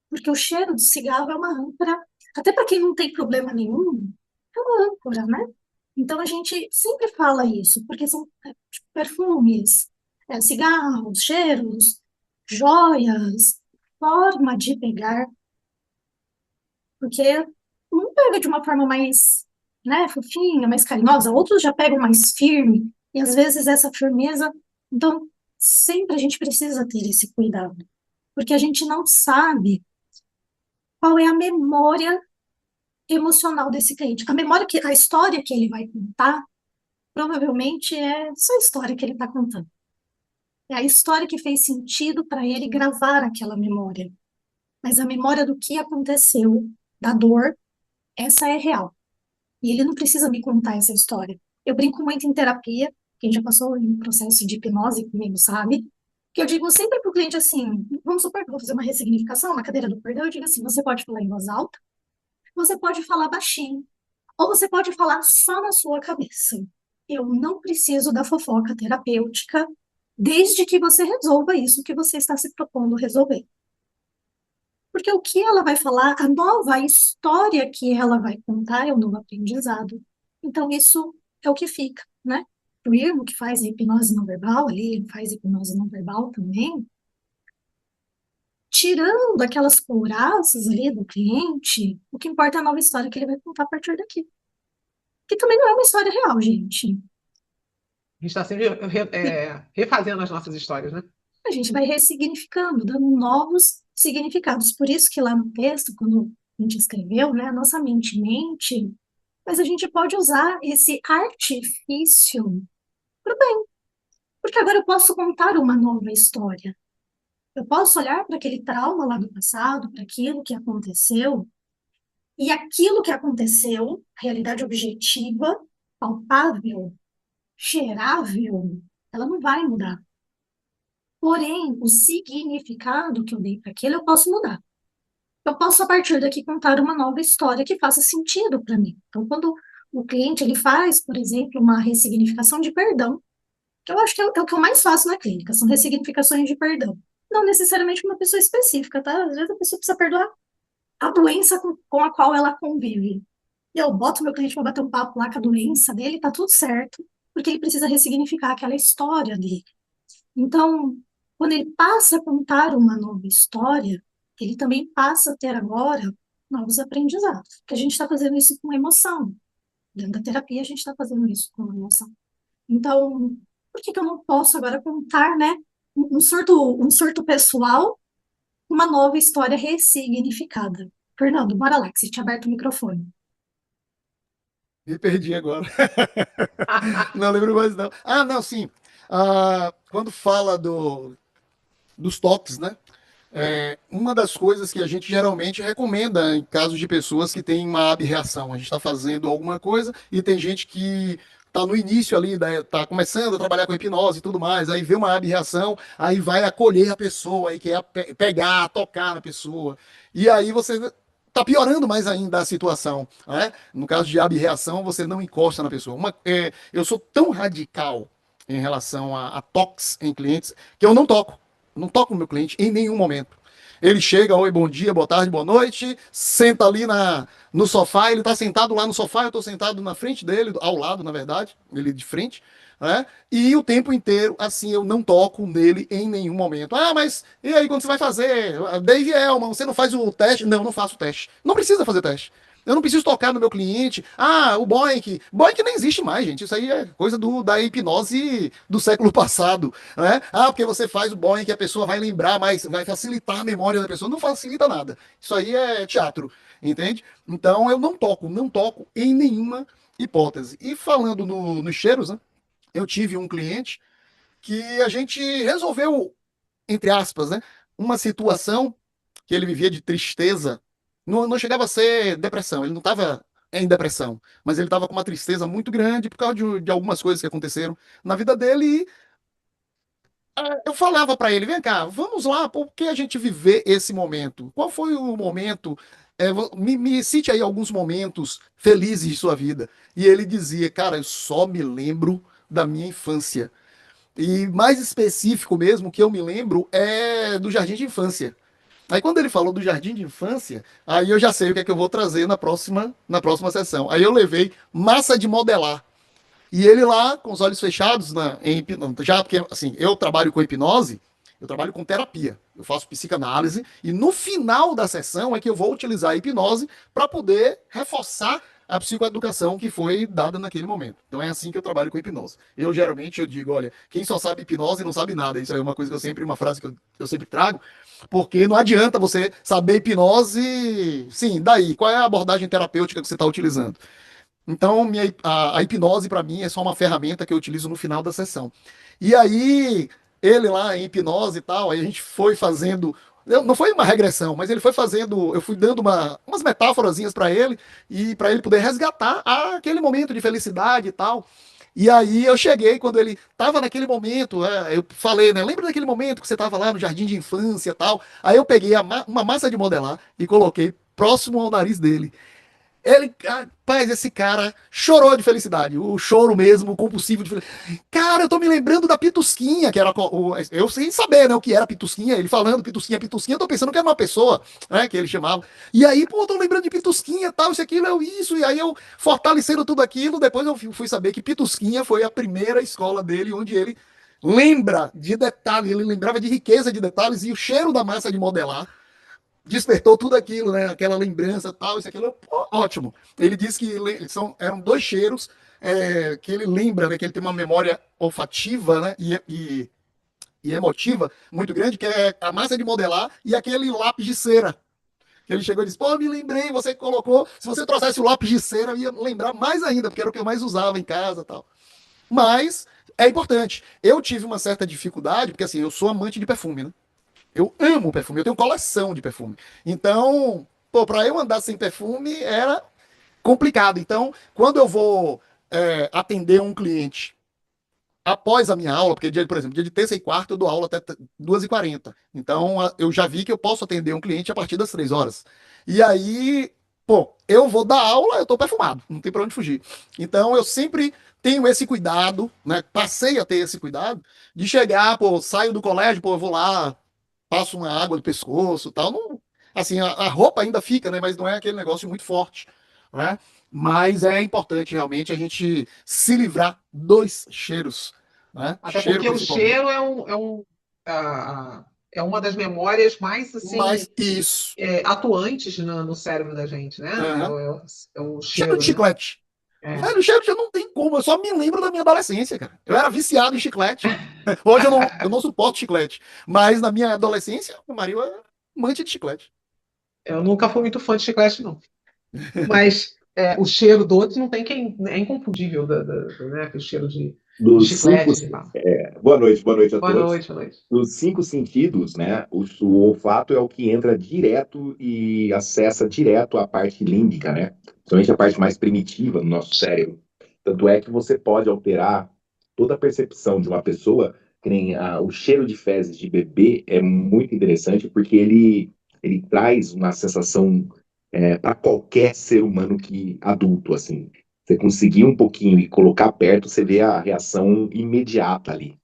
[SPEAKER 2] Porque o cheiro de cigarro é uma âncora, até para quem não tem problema nenhum, é uma âncora, né? Então, a gente sempre fala isso, porque são tipo, perfumes, cigarros, cheiros, joias, forma de pegar, porque um pega de uma forma mais, né, fofinha, mais carinhosa, outros já pegam mais firme, e às vezes essa firmeza. Então, sempre a gente precisa ter esse cuidado, porque a gente não sabe qual é a memória emocional desse cliente. A história que ele vai contar, provavelmente é só a história que ele está contando. É a história que fez sentido para ele gravar aquela memória. Mas a memória do que aconteceu, da dor, essa é real. E ele não precisa me contar essa história. Eu brinco muito em terapia, quem já passou em um processo de hipnose comigo sabe, que eu digo sempre para o cliente assim, vamos supor que eu vou fazer uma ressignificação na cadeira do perdão, eu digo assim, você pode falar em voz alta, você pode falar baixinho, ou você pode falar só na sua cabeça. Eu não preciso da fofoca terapêutica, desde que você resolva isso que você está se propondo resolver. Porque o que ela vai falar, a nova história que ela vai contar é o novo aprendizado. Então, isso é o que fica, né? O Irmo, que faz a hipnose não verbal, ali, ele faz hipnose não verbal também, tirando aquelas couraças ali do cliente, o que importa é a nova história que ele vai contar a partir daqui. Que também não é uma história real, gente.
[SPEAKER 3] A gente está sempre refazendo as nossas histórias, né?
[SPEAKER 2] A gente vai ressignificando, dando novos significados. Por isso que lá no texto, quando a gente escreveu, né, a nossa mente mente, mas a gente pode usar esse artifício para o bem. Porque agora eu posso contar uma nova história. Eu posso olhar para aquele trauma lá do passado, para aquilo que aconteceu, e aquilo que aconteceu, realidade objetiva, palpável, cheirável, ela não vai mudar. Porém, o significado que eu dei para aquilo eu posso mudar. Eu posso, a partir daqui, contar uma nova história que faça sentido para mim. Então, quando o cliente ele faz, por exemplo, uma ressignificação de perdão, que eu acho que é o que eu mais faço na clínica, são ressignificações de perdão. Não necessariamente uma pessoa específica, tá? Às vezes a pessoa precisa perdoar a doença com a qual ela convive. E eu boto meu cliente para bater um papo lá com a doença dele, tá tudo certo, porque ele precisa ressignificar aquela história dele. Então, quando ele passa a contar uma nova história, ele também passa a ter agora novos aprendizados. Porque a gente está fazendo isso com emoção. Dentro da terapia, a gente está fazendo isso com emoção. Então, por que que eu não posso agora contar, né, um surto pessoal, uma nova história ressignificada? Fernando, bora lá, que você tinha aberto o microfone.
[SPEAKER 4] Me perdi agora. Não lembro mais, não. Ah, não, sim. Quando fala dos toques, né? Uma das coisas que a gente geralmente recomenda em casos de pessoas que têm uma abreação. A gente está fazendo alguma coisa e tem gente que tá no início ali, tá começando a trabalhar com hipnose e tudo mais, aí vê uma abreação, aí vai acolher a pessoa, aí quer pegar, tocar na pessoa, e aí você tá piorando mais ainda a situação, né? No caso de abreação, você não encosta na pessoa. Eu sou tão radical em relação a toques em clientes que eu não toco. Não toco no meu cliente em nenhum momento. Ele chega, oi, bom dia, boa tarde, boa noite, senta ali no sofá, ele está sentado lá no sofá, eu estou sentado na frente dele, ao lado, na verdade, ele de frente, né? E o tempo inteiro, assim, eu não toco nele em nenhum momento. Ah, mas e aí, quando você vai fazer? Dave Elman, você não faz o teste? Não, não faço o teste. Não precisa fazer teste. Eu não preciso tocar no meu cliente. Ah, o Boink. Boink nem existe mais, gente. Isso aí é coisa da hipnose do século passado, né? Ah, porque você faz o Boink e a pessoa vai lembrar mais, vai facilitar a memória da pessoa. Não facilita nada. Isso aí é teatro, entende? Então eu não toco em nenhuma hipótese. E falando nos cheiros, né? Eu tive um cliente que a gente resolveu, entre aspas, né? Uma situação que ele vivia de tristeza. Não chegava a ser depressão, ele não estava em depressão, mas ele estava com uma tristeza muito grande por causa de algumas coisas que aconteceram na vida dele. E eu falava para ele: vem cá, vamos lá, por que a gente viver esse momento? Qual foi o momento? Me cite aí alguns momentos felizes de sua vida. E ele dizia: cara, eu só me lembro da minha infância. E mais específico mesmo, que eu me lembro, é do jardim de infância. Aí quando ele falou do jardim de infância, aí eu já sei o que é que eu vou trazer na próxima sessão. Aí eu levei massa de modelar. E ele lá, com os olhos fechados, já porque assim, eu trabalho com hipnose, eu trabalho com terapia, eu faço psicanálise, e no final da sessão é que eu vou utilizar a hipnose para poder reforçar a psicoeducação que foi dada naquele momento. Então é assim que eu trabalho com hipnose. Eu digo, olha, quem só sabe hipnose não sabe nada. Isso é uma coisa que uma frase que eu sempre trago, porque não adianta você saber hipnose, sim, daí, qual é a abordagem terapêutica que você está utilizando? Então, a hipnose, para mim, é só uma ferramenta que eu utilizo no final da sessão. E aí, ele lá em hipnose e tal, aí a gente foi fazendo. Não foi uma regressão, mas ele foi fazendo. Eu fui dando umas metáforazinhas para ele, e para ele poder resgatar aquele momento de felicidade e tal. E aí eu cheguei, quando ele estava naquele momento, eu falei, né? Lembra daquele momento que você estava lá no jardim de infância e tal? Aí eu peguei uma massa de modelar e coloquei próximo ao nariz dele. Ele, rapaz, esse cara chorou de felicidade, o choro mesmo, o compulsivo de felicidade. Cara, eu tô me lembrando da Pitusquinha, que era eu sem saber, né, o que era Pitusquinha, ele falando Pitusquinha, Pitusquinha, eu tô pensando que era uma pessoa, né, que ele chamava. E aí, pô, eu tô lembrando de Pitusquinha, tal, isso, aquilo, isso, e aí eu fortalecendo tudo aquilo, depois eu fui saber que Pitusquinha foi a primeira escola dele, onde ele lembra de detalhes, ele lembrava de riqueza de detalhes, e o cheiro da massa de modelar despertou tudo aquilo, né? Aquela lembrança, tal, isso, aquilo, pô, ótimo. Ele disse que eram dois cheiros que ele lembra, né? Que ele tem uma memória olfativa, né? E emotiva muito grande, que é a massa de modelar e aquele lápis de cera. Que ele chegou e disse: pô, me lembrei, você colocou. Se você trouxesse o lápis de cera, eu ia lembrar mais ainda, porque era o que eu mais usava em casa, tal. Mas é importante. Eu tive uma certa dificuldade, porque assim, eu sou amante de perfume, né? Eu amo perfume, eu tenho coleção de perfume. Então, pô, para eu andar sem perfume era complicado. Então, quando eu vou atender um cliente após a minha aula, porque, por exemplo, dia de terça e quarta eu dou aula até 2h40. Então, eu já vi que eu posso atender um cliente a partir das 3 horas. E aí, pô, eu vou dar aula, eu tô perfumado, não tem para onde fugir. Então, eu sempre tenho esse cuidado, né? Passei a ter esse cuidado de chegar, pô, saio do colégio, pô, eu vou lá, passo uma água no pescoço, tal. Não, assim, a roupa ainda fica, né? Mas não é aquele negócio muito forte, né? Mas é importante realmente a gente se livrar dos cheiros, né?
[SPEAKER 3] Até
[SPEAKER 4] Cheiro
[SPEAKER 3] porque o
[SPEAKER 4] principalmente.
[SPEAKER 3] cheiro é uma das memórias mais assim
[SPEAKER 4] Mas isso.
[SPEAKER 3] atuantes no cérebro da gente, né?
[SPEAKER 4] Aham.
[SPEAKER 3] É o
[SPEAKER 4] Cheiro de
[SPEAKER 3] cheiro, né?
[SPEAKER 4] chiclete.
[SPEAKER 3] É.
[SPEAKER 4] Velho, cheiro de não tem como. Eu só me lembro da minha adolescência, cara. Eu era viciado em chiclete. Hoje eu não suporto chiclete. Mas na minha adolescência, o Mario era amante de chiclete.
[SPEAKER 3] Eu nunca fui muito fã de chiclete, não. Mas o cheiro do outro não tem quem. É inconfundível, né? O cheiro de
[SPEAKER 5] Dos cinco,
[SPEAKER 3] chiclete e tal.
[SPEAKER 5] boa noite a
[SPEAKER 3] Boa
[SPEAKER 5] todos.
[SPEAKER 3] noite, boa noite.
[SPEAKER 5] Dos cinco sentidos, né, o olfato é o que entra direto e acessa direto a parte límbica, né? Principalmente a parte mais primitiva do nosso cérebro. Tanto é que você pode alterar toda a percepção de uma pessoa, que nem o cheiro de fezes de bebê é muito interessante, porque ele traz uma sensação para qualquer ser humano adulto, assim. Você conseguir um pouquinho e colocar perto, você vê a reação imediata ali.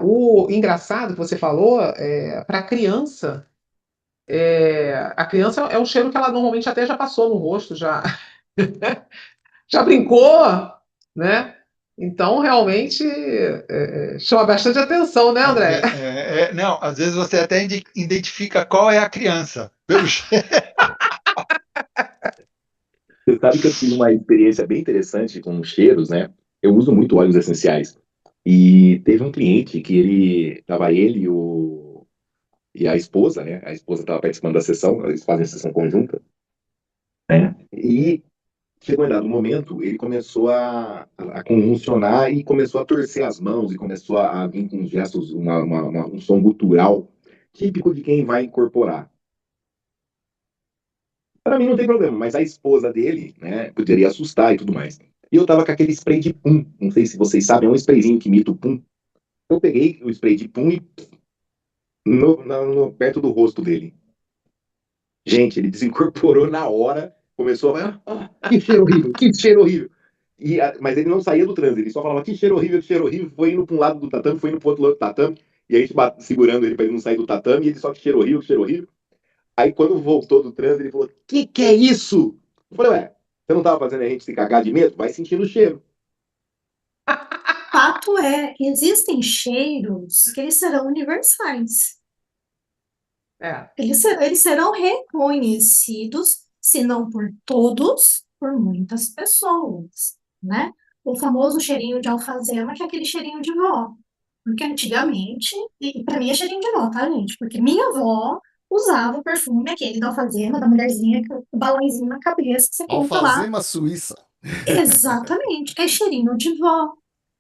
[SPEAKER 3] O engraçado que você falou, para a criança é um cheiro que ela normalmente até já passou no rosto, já, já brincou, né? Então, realmente, chama bastante atenção, né, André?
[SPEAKER 1] Não, às vezes você até identifica qual é a criança, pelo cheiro.
[SPEAKER 5] Você sabe que eu tive uma experiência bem interessante com cheiros, né? Eu uso muito óleos essenciais. E teve um cliente que e a esposa, né? A esposa estava participando da sessão, eles fazem a sessão conjunta, né? E chegou em dado momento, ele começou a convulsionar e começou a torcer as mãos e começou a vir com gestos, um som gutural típico de quem vai incorporar. Para mim não tem problema, mas a esposa dele, né, poderia assustar e tudo mais. E eu tava com aquele spray de pum, não sei se vocês sabem, é um sprayzinho que imita o pum. Eu peguei o spray de pum e perto do rosto dele. Gente, ele desincorporou na hora, começou que cheiro horrível, que cheiro horrível. Mas ele não saía do transe, ele só falava que cheiro horrível, foi indo para um lado do tatame, foi indo para o outro lado do tatame, e a gente segurando ele para ele não sair do tatame, e ele só que cheiro horrível, que cheiro horrível. Aí quando voltou do transe, ele falou, que é isso? Eu falei, ué, você não tava fazendo a gente se cagar de medo? Vai sentindo o cheiro.
[SPEAKER 2] Fato é, existem cheiros que eles serão universais. Eles serão reconhecidos, se não por todos, por muitas pessoas, né? O famoso cheirinho de alfazema, que é aquele cheirinho de vó. Porque antigamente, e para mim é cheirinho de vó, tá, gente? Porque minha avó usava o perfume aquele da alfazema, da mulherzinha, com o balãozinho na cabeça, que você compra lá.
[SPEAKER 4] Alfazema suíça.
[SPEAKER 2] Exatamente, é cheirinho de vó.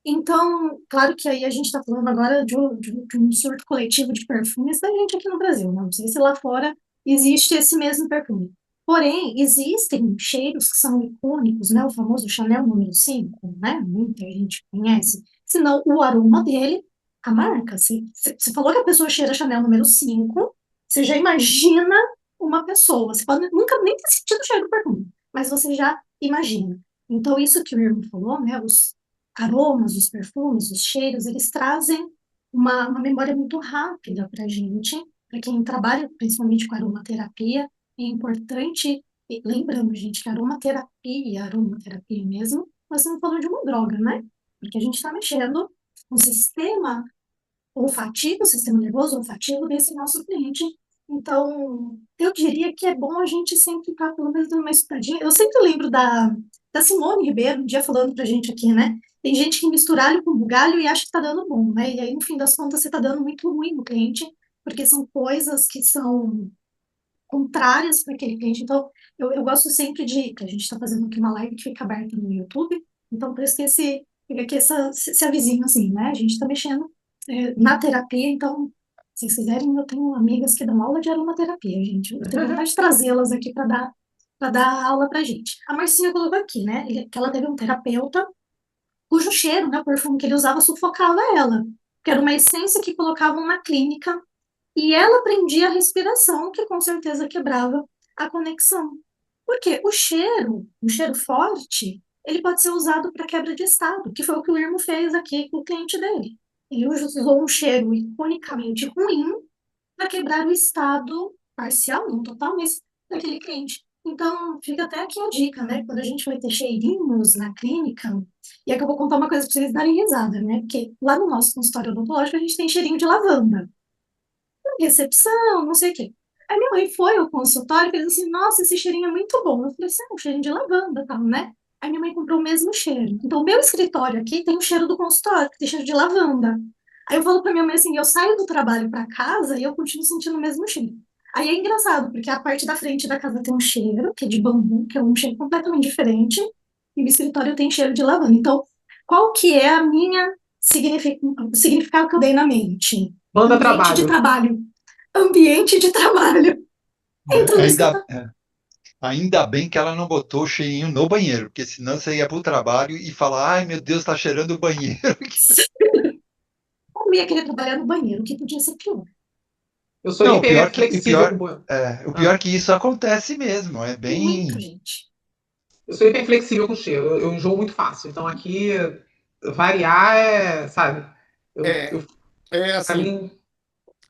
[SPEAKER 2] Então, claro que aí a gente está falando agora de um surto coletivo de perfumes da gente aqui no Brasil, né? Não sei se lá fora existe esse mesmo perfume. Porém, existem cheiros que são icônicos, né? O famoso Chanel número 5, né? Muita gente conhece. Se não, o aroma dele, a marca. Você falou que a pessoa cheira Chanel número 5, você já imagina uma pessoa. Você pode nunca nem ter sentido o cheiro do perfume, mas você já imagina. Então, isso que o Irma falou, né? Os aromas, os perfumes, os cheiros, eles trazem uma memória muito rápida para a gente, para quem trabalha principalmente com aromaterapia, é importante, e lembrando, gente, que aromaterapia mesmo, nós estamos falando de uma droga, né? Porque a gente está mexendo com o sistema olfativo, o sistema nervoso olfativo desse nosso cliente. Então, eu diria que é bom a gente sempre estar pelo menos dando uma estudadinha. Eu sempre lembro da Simone Ribeiro, um dia falando pra gente aqui, né? Tem gente que mistura alho com bugalho e acha que tá dando bom, né? E aí, no fim das contas, você tá dando muito ruim no cliente, porque são coisas que são contrárias para aquele cliente. Então, eu gosto sempre que a gente está fazendo aqui uma live que fica aberta no YouTube, então por isso que fica aqui esse avisinho assim, né? A gente está mexendo na terapia, então, se vocês quiserem, eu tenho amigas que dão aula de aromaterapia, gente. Eu tenho vontade de trazê-las aqui para dar aula para gente. A Marcinha colocou aqui, né? Que ela teve um terapeuta cujo cheiro, né, o perfume que ele usava sufocava ela, que era uma essência que colocavam na clínica e ela prendia a respiração, que com certeza quebrava a conexão. Porque um cheiro forte, ele pode ser usado para quebra de estado, que foi o que o Irmo fez aqui com o cliente dele. Ele usou um cheiro iconicamente ruim para quebrar o estado parcial, não total, mas daquele cliente. Então, fica até aqui a dica, né? Quando a gente vai ter cheirinhos na clínica, e aqui eu vou contar uma coisa para vocês darem risada, né? Porque lá no nosso consultório odontológico a gente tem cheirinho de lavanda recepção, não sei o quê. Aí minha mãe foi ao consultório e fez assim, nossa, esse cheirinho é muito bom. Eu falei assim, é um cheirinho de lavanda, tal, né? Aí minha mãe comprou o mesmo cheiro. Então, o meu escritório aqui tem o cheiro do consultório, que tem cheiro de lavanda. Aí eu falo pra minha mãe assim, eu saio do trabalho pra casa e eu continuo sentindo o mesmo cheiro. Aí é engraçado, porque a parte da frente da casa tem um cheiro, que é de bambu, que é um cheiro completamente diferente, e o escritório tem cheiro de lavanda. Então, qual que é a minha o significado que eu dei na mente?
[SPEAKER 3] Manda
[SPEAKER 2] Ambiente de
[SPEAKER 3] trabalho.
[SPEAKER 2] trabalho. Ambiente de trabalho. Entra no
[SPEAKER 1] Ainda,
[SPEAKER 2] escritório.
[SPEAKER 1] Ainda bem que ela não botou o cheirinho no banheiro, porque senão você ia pro trabalho e falar, ai meu Deus, tá cheirando o banheiro.
[SPEAKER 2] Eu ia querer trabalhar no banheiro, o que podia ser pior.
[SPEAKER 3] Eu sou
[SPEAKER 1] Não,
[SPEAKER 3] hiper flexível com banho.
[SPEAKER 1] o pior
[SPEAKER 3] Ah,
[SPEAKER 1] é que isso acontece mesmo, é
[SPEAKER 2] Muito,
[SPEAKER 1] bem...
[SPEAKER 2] gente.
[SPEAKER 3] eu sou hiper flexível com cheiro. Eu enjoo muito fácil. Então aqui variar é, sabe?
[SPEAKER 4] É,
[SPEAKER 3] Pra
[SPEAKER 4] assim,
[SPEAKER 3] mim,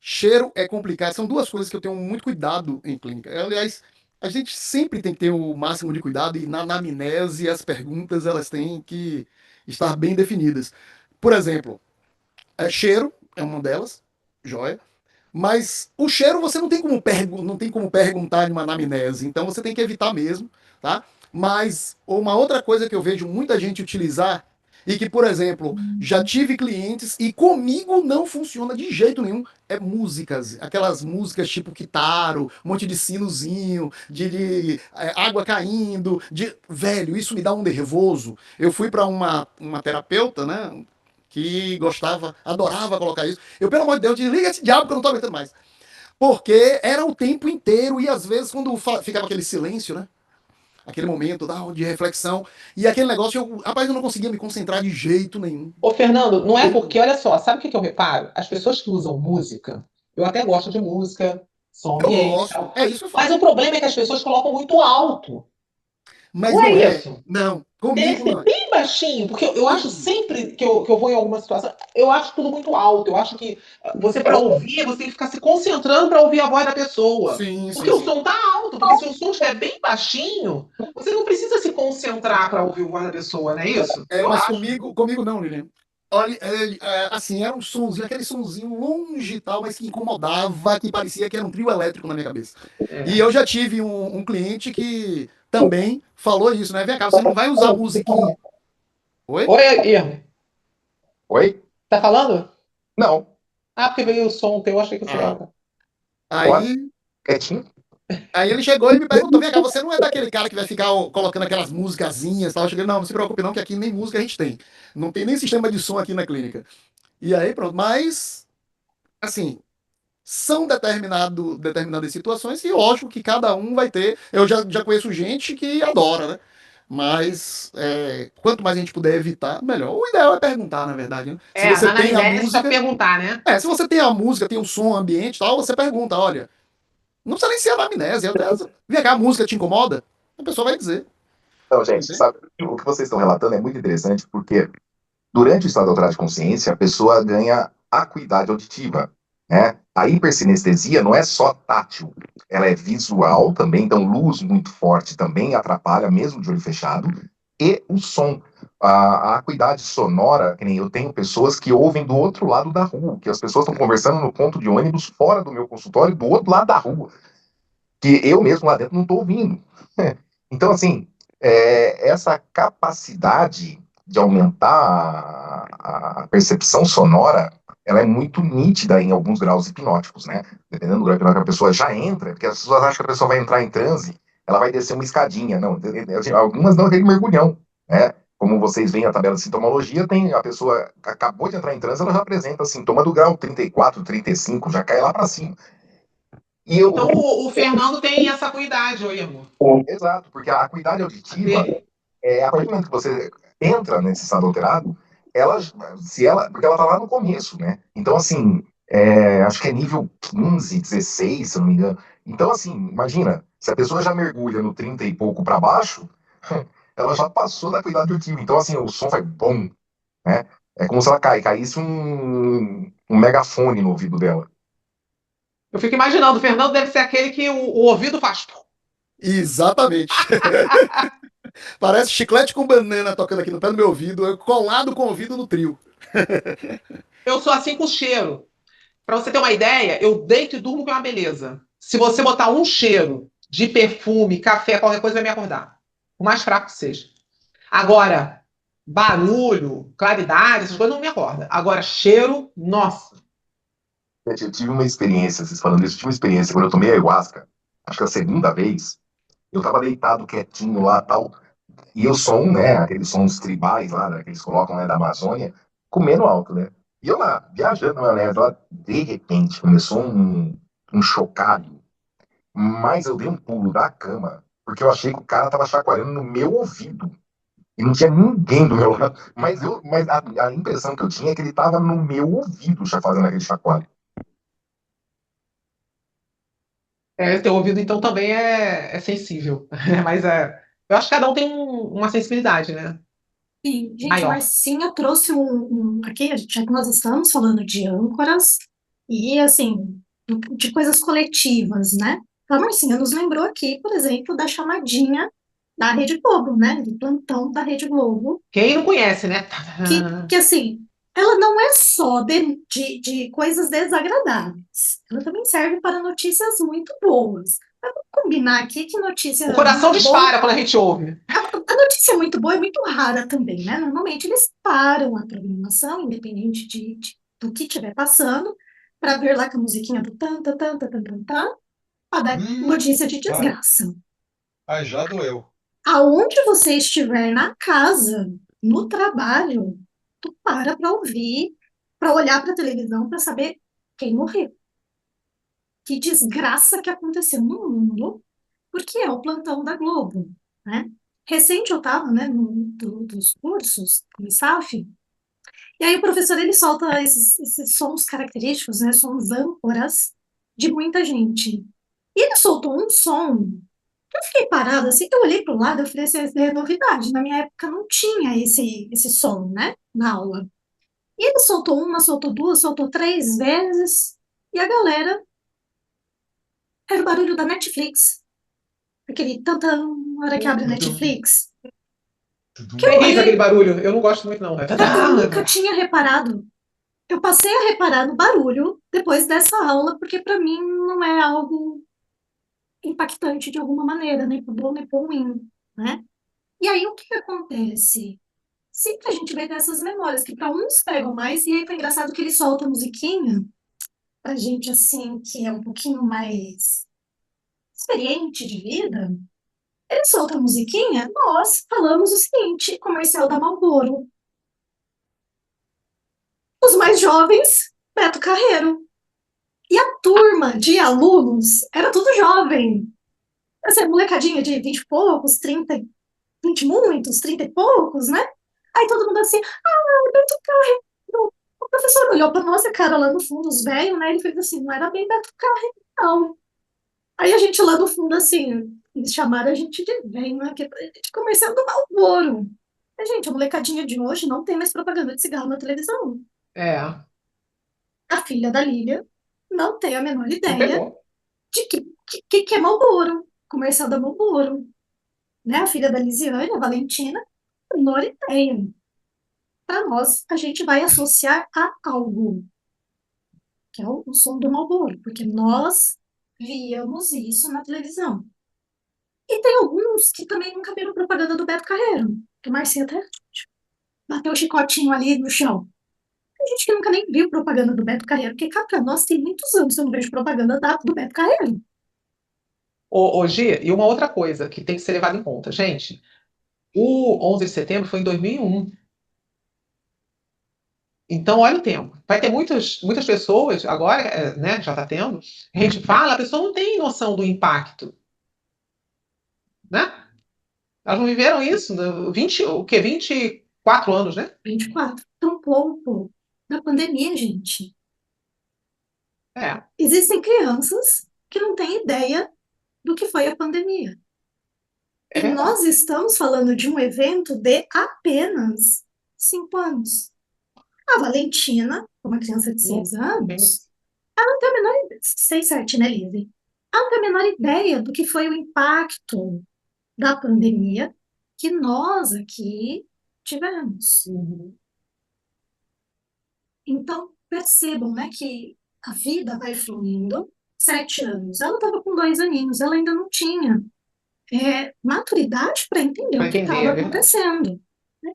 [SPEAKER 4] cheiro é complicado. São duas coisas que eu tenho muito cuidado em clínica. Aliás, a gente sempre tem que ter o máximo de cuidado e na anamnese as perguntas elas têm que estar bem definidas. Por exemplo, cheiro é uma delas, joia. Mas o cheiro você não tem como perguntar em uma anamnese, então você tem que evitar mesmo, tá? Mas uma outra coisa que eu vejo muita gente utilizar e que, por exemplo, já tive clientes e comigo não funciona de jeito nenhum, é músicas, aquelas músicas tipo Kitaro, um monte de sinozinho, água caindo, velho, isso me dá um nervoso. Eu fui para uma terapeuta, né? Que gostava, adorava colocar isso. Eu, pelo amor de Deus, desliga esse diabo que eu não tô aguentando mais. Porque era o tempo inteiro e às vezes quando ficava aquele silêncio, né? Aquele momento de reflexão e aquele negócio, rapaz, eu não conseguia me concentrar de jeito nenhum.
[SPEAKER 3] ô, Fernando, não é porque, olha só, sabe o que que eu reparo? As pessoas que usam música, eu até gosto de música, som
[SPEAKER 4] Eu
[SPEAKER 3] ambiente e
[SPEAKER 4] gosto,
[SPEAKER 3] tal.
[SPEAKER 4] é isso que eu
[SPEAKER 3] Mas
[SPEAKER 4] falo.
[SPEAKER 3] o problema é que as pessoas colocam muito alto.
[SPEAKER 4] Mas
[SPEAKER 3] Não é
[SPEAKER 4] não é,
[SPEAKER 3] isso?
[SPEAKER 4] não,
[SPEAKER 3] Deve
[SPEAKER 4] comigo
[SPEAKER 3] ser
[SPEAKER 4] não é.
[SPEAKER 3] bem baixinho, porque eu acho sempre que eu vou em alguma situação, eu acho tudo muito alto. Eu acho que você, para ouvir, você tem que ficar se concentrando para ouvir a voz da pessoa.
[SPEAKER 4] Sim,
[SPEAKER 3] Porque
[SPEAKER 4] sim,
[SPEAKER 3] o
[SPEAKER 4] sim.
[SPEAKER 3] som tá alto, porque se o som estiver bem baixinho, você não precisa se concentrar para ouvir a voz da pessoa, não é isso? Eu
[SPEAKER 4] Mas
[SPEAKER 3] acho.
[SPEAKER 4] comigo não, Lilian. Olha, assim, era um sonzinho, aquele sonzinho longe e tal, mas que incomodava, que parecia que era um trio elétrico na minha cabeça. E
[SPEAKER 3] É.
[SPEAKER 4] eu já tive um cliente que também falou isso, né? Vem cá, você não vai usar musiquinha. Oi?
[SPEAKER 3] Oi, Irma,
[SPEAKER 5] Oi?
[SPEAKER 3] tá falando?
[SPEAKER 5] Não.
[SPEAKER 3] Ah, porque veio o som teu, eu achei que você
[SPEAKER 4] Ah,
[SPEAKER 3] era.
[SPEAKER 5] Ó,
[SPEAKER 4] aí,
[SPEAKER 5] quietinho.
[SPEAKER 4] aí ele chegou e me perguntou: vem cá, você não é daquele cara que vai ficar colocando aquelas musicazinhas e tal? Eu cheguei, não, não se preocupe não, que aqui nem música a gente tem. Não tem nem sistema de som aqui na clínica. E aí, pronto. Mas, assim, são determinadas situações e lógico que cada um vai ter. Eu já conheço gente que adora, né? Mas quanto mais a gente puder evitar, melhor. O ideal é perguntar, na verdade, né? Se
[SPEAKER 3] É,
[SPEAKER 4] você
[SPEAKER 3] na
[SPEAKER 4] tem a
[SPEAKER 3] anamnese pra
[SPEAKER 4] música,
[SPEAKER 3] perguntar, né?
[SPEAKER 4] se você tem a música, tem o som ambiente e tal, você pergunta, olha, não precisa nem ser anamnese, vem cá, a música te incomoda? A pessoa vai dizer,
[SPEAKER 5] Então, gente,
[SPEAKER 4] entende?
[SPEAKER 5] sabe, o que vocês estão relatando é muito interessante, porque durante o estado alterado de consciência, a pessoa ganha acuidade auditiva, né? A hipersinestesia não é só tátil, ela é visual também, então luz muito forte também atrapalha, mesmo de olho fechado, e o som. A acuidade sonora, que nem eu tenho pessoas que ouvem do outro lado da rua, que as pessoas estão conversando no ponto de ônibus fora do meu consultório, do outro lado da rua, que eu mesmo lá dentro não estou ouvindo. Então, assim, essa capacidade de aumentar a percepção sonora, ela é muito nítida em alguns graus hipnóticos, né? Dependendo do grau hipnótico que a pessoa já entra, porque as pessoas acham que a pessoa vai entrar em transe, ela vai descer uma escadinha. Não, algumas dão aquele mergulhão, né? Como vocês veem a tabela de sintomologia, tem a pessoa acabou de entrar em transe, ela já apresenta sintoma do grau 34, 35, já cai lá para cima. E eu,
[SPEAKER 3] Então o Fernando tem essa acuidade, ô Irma.
[SPEAKER 5] exato, porque a acuidade
[SPEAKER 3] A
[SPEAKER 5] auditiva
[SPEAKER 3] ter.
[SPEAKER 5] a partir do momento que você entra nesse estado alterado, porque ela tá lá no começo, né? Então, assim, acho que é nível 15, 16, se eu não me engano. Então, assim, imagina, se a pessoa já mergulha no 30 e pouco para baixo, ela já passou da acuidade auditiva. Então, assim, o som vai bom, né? É como se ela caísse um megafone no ouvido dela.
[SPEAKER 3] Eu fico imaginando, o Fernando deve ser aquele que o ouvido faz.
[SPEAKER 4] Exatamente. Parece chiclete com banana tocando aqui no pé do meu ouvido, eu colado com o ouvido no trio.
[SPEAKER 3] Eu sou assim com cheiro. Para você ter uma ideia, eu deito e durmo com uma beleza. Se você botar um cheiro de perfume, café, qualquer coisa, vai me acordar. O mais fraco que seja. Agora, barulho, claridade, essas coisas não me acordam. Agora, cheiro, nossa.
[SPEAKER 5] Gente, eu tive uma experiência, vocês falando isso, eu tive uma experiência quando eu tomei ayahuasca, acho que a segunda vez, eu tava deitado quietinho lá, tal. E o som, né, aqueles sons tribais lá, né, que eles colocam, né, da Amazônia, comendo alto, né? E eu lá, viajando na maionese, lá, de repente, começou um chocalho, mas eu dei um pulo da cama, porque eu achei que o cara tava chacoalhando no meu ouvido. E não tinha ninguém do meu lado. Mas a impressão que eu tinha é que ele tava no meu ouvido fazendo aquele chacoalho.
[SPEAKER 3] Teu ouvido, então, também é sensível. Mas eu acho que cada um tem uma sensibilidade, né?
[SPEAKER 2] Sim, gente,
[SPEAKER 3] Maior.
[SPEAKER 2] Marcinha trouxe aqui, já que nós estamos falando de âncoras e, assim, de coisas coletivas, né? A Marcinha nos lembrou aqui, por exemplo, da chamadinha da Rede Globo, né? Do plantão da Rede Globo,
[SPEAKER 3] Quem não conhece, né?
[SPEAKER 2] que assim, ela não é só de coisas desagradáveis, ela também serve para notícias muito boas. Mas vamos combinar aqui que
[SPEAKER 3] O
[SPEAKER 2] notícia
[SPEAKER 3] coração
[SPEAKER 2] muito boa,
[SPEAKER 3] dispara quando a gente ouve.
[SPEAKER 2] a notícia muito boa é muito rara também, né? Normalmente eles param a programação, independente do que estiver passando, para ver lá com a musiquinha do tan, tan, tan, tan, tan, tan, tan, para dar notícia de
[SPEAKER 1] Ai,
[SPEAKER 2] desgraça.
[SPEAKER 1] ai, já doeu.
[SPEAKER 2] Aonde você estiver na casa, no trabalho, tu para ouvir, para olhar para a televisão, para saber quem morreu. Que desgraça que aconteceu no mundo, porque é o plantão da Globo, né? Recente eu estava, né, dos cursos do ISAF, e aí o professor ele solta esses sons característicos, né, sons âncoras de muita gente. E ele soltou um som. Eu fiquei parada assim, eu olhei para o lado, eu falei assim, essa é novidade. Na minha época não tinha esse som, né, na aula. E ele soltou uma, soltou duas, soltou três vezes, e a galera era o barulho da Netflix. Aquele tantão, na hora que abre a
[SPEAKER 1] Tudum,
[SPEAKER 2] Netflix. Que eu
[SPEAKER 3] Terrível aquele
[SPEAKER 2] olhei,
[SPEAKER 3] barulho. Eu não gosto muito, não.
[SPEAKER 2] eu nunca tinha reparado. Eu passei a reparar no barulho depois dessa aula, porque para mim não é algo impactante de alguma maneira, nem pro bom nem pro ruim, né? E aí o que que acontece? Sempre a gente vai ter essas memórias que para uns pegam mais, e aí foi engraçado que ele solta a musiquinha, pra gente assim, que é um pouquinho mais experiente de vida, ele solta a musiquinha, nós falamos o seguinte, comercial da Marlboro. Os mais jovens, Beto Carreiro. E a turma de alunos era tudo jovem. Essa molecadinha de 20 e poucos, 30, 20 e muitos, 30 e poucos, né? Aí todo mundo assim, Beto Carreiro. O professor olhou pra nossa cara lá no fundo, os velhos, né? Ele fez assim, não era bem Beto Carreiro, não. Aí a gente lá no fundo, assim, eles chamaram a gente de velho, né? Que é pra gente comercial do Marlboro. Mas, gente, a molecadinha de hoje não tem mais propaganda de cigarro na televisão.
[SPEAKER 3] É,
[SPEAKER 2] A filha da Lília não tem a menor
[SPEAKER 3] não
[SPEAKER 2] ideia
[SPEAKER 3] pegou.
[SPEAKER 2] de que é Marlboro, comercial da Marlboro, né? A filha da Lisiane, a Valentina, menor ideia. Para nós, a gente vai associar a algo, que é o som do Marlboro, porque nós víamos isso na televisão. E tem alguns que também nunca viram propaganda do Beto Carreiro, que o Marcinho até bateu o chicotinho ali no chão. Tem gente que nunca nem viu propaganda do Beto Carreiro, porque cá pra nós tem muitos anos que eu não vejo propaganda do Beto Carreiro.
[SPEAKER 3] Ô, Gi, e uma outra coisa que tem que ser levada em conta. Gente, o 11 de setembro foi em 2001. Então, olha o tempo. Vai ter muitas pessoas, agora, né, já está tendo, a gente fala, a pessoa não tem noção do impacto, né? Elas não viveram isso, né? 20, o quê? 24 anos, né?
[SPEAKER 2] 24. Tão pouco da pandemia, gente.
[SPEAKER 3] É,
[SPEAKER 2] Existem crianças que não têm ideia do que foi a pandemia.
[SPEAKER 3] é
[SPEAKER 2] E
[SPEAKER 3] verdade.
[SPEAKER 2] nós estamos falando de um evento de apenas 5 anos. A Valentina, uma criança de
[SPEAKER 3] Não
[SPEAKER 2] 6
[SPEAKER 3] tem-
[SPEAKER 2] anos, ela não tem a menor ideia, 6, 7, né, Lizzie? Ela não tem a menor ideia do que foi o impacto da pandemia que nós aqui tivemos.
[SPEAKER 3] Uhum.
[SPEAKER 2] Então, percebam, né, que a vida vai fluindo. 7 anos. Ela estava com 2 aninhos, ela ainda não tinha maturidade para entender
[SPEAKER 3] Para
[SPEAKER 2] o que
[SPEAKER 3] entender,
[SPEAKER 2] estava
[SPEAKER 3] é verdade.
[SPEAKER 2] acontecendo.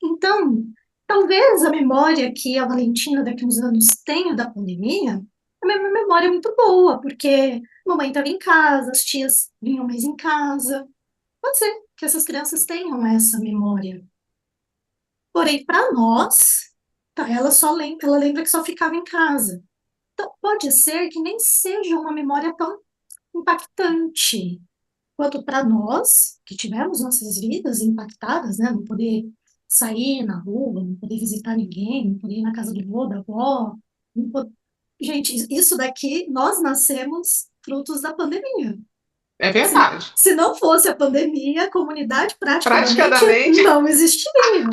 [SPEAKER 2] Então, talvez a memória que a Valentina daqui a uns anos tenha da pandemia é uma memória muito boa, porque a mamãe estava em casa, as tias vinham mais em casa. Pode ser que essas crianças tenham essa memória. Porém, para nós, tá, ela lembra que só ficava em casa. Então, pode ser que nem seja uma memória tão impactante. quanto para nós, que tivemos nossas vidas impactadas, né? Não poder sair na rua, não poder visitar ninguém, não poder ir na casa do avô, da avó. Gente, isso daqui, nós nascemos frutos da pandemia.
[SPEAKER 3] É
[SPEAKER 2] Se,
[SPEAKER 3] verdade.
[SPEAKER 2] se não fosse a pandemia, a comunidade praticamente
[SPEAKER 3] Praticamente.
[SPEAKER 2] não existiria.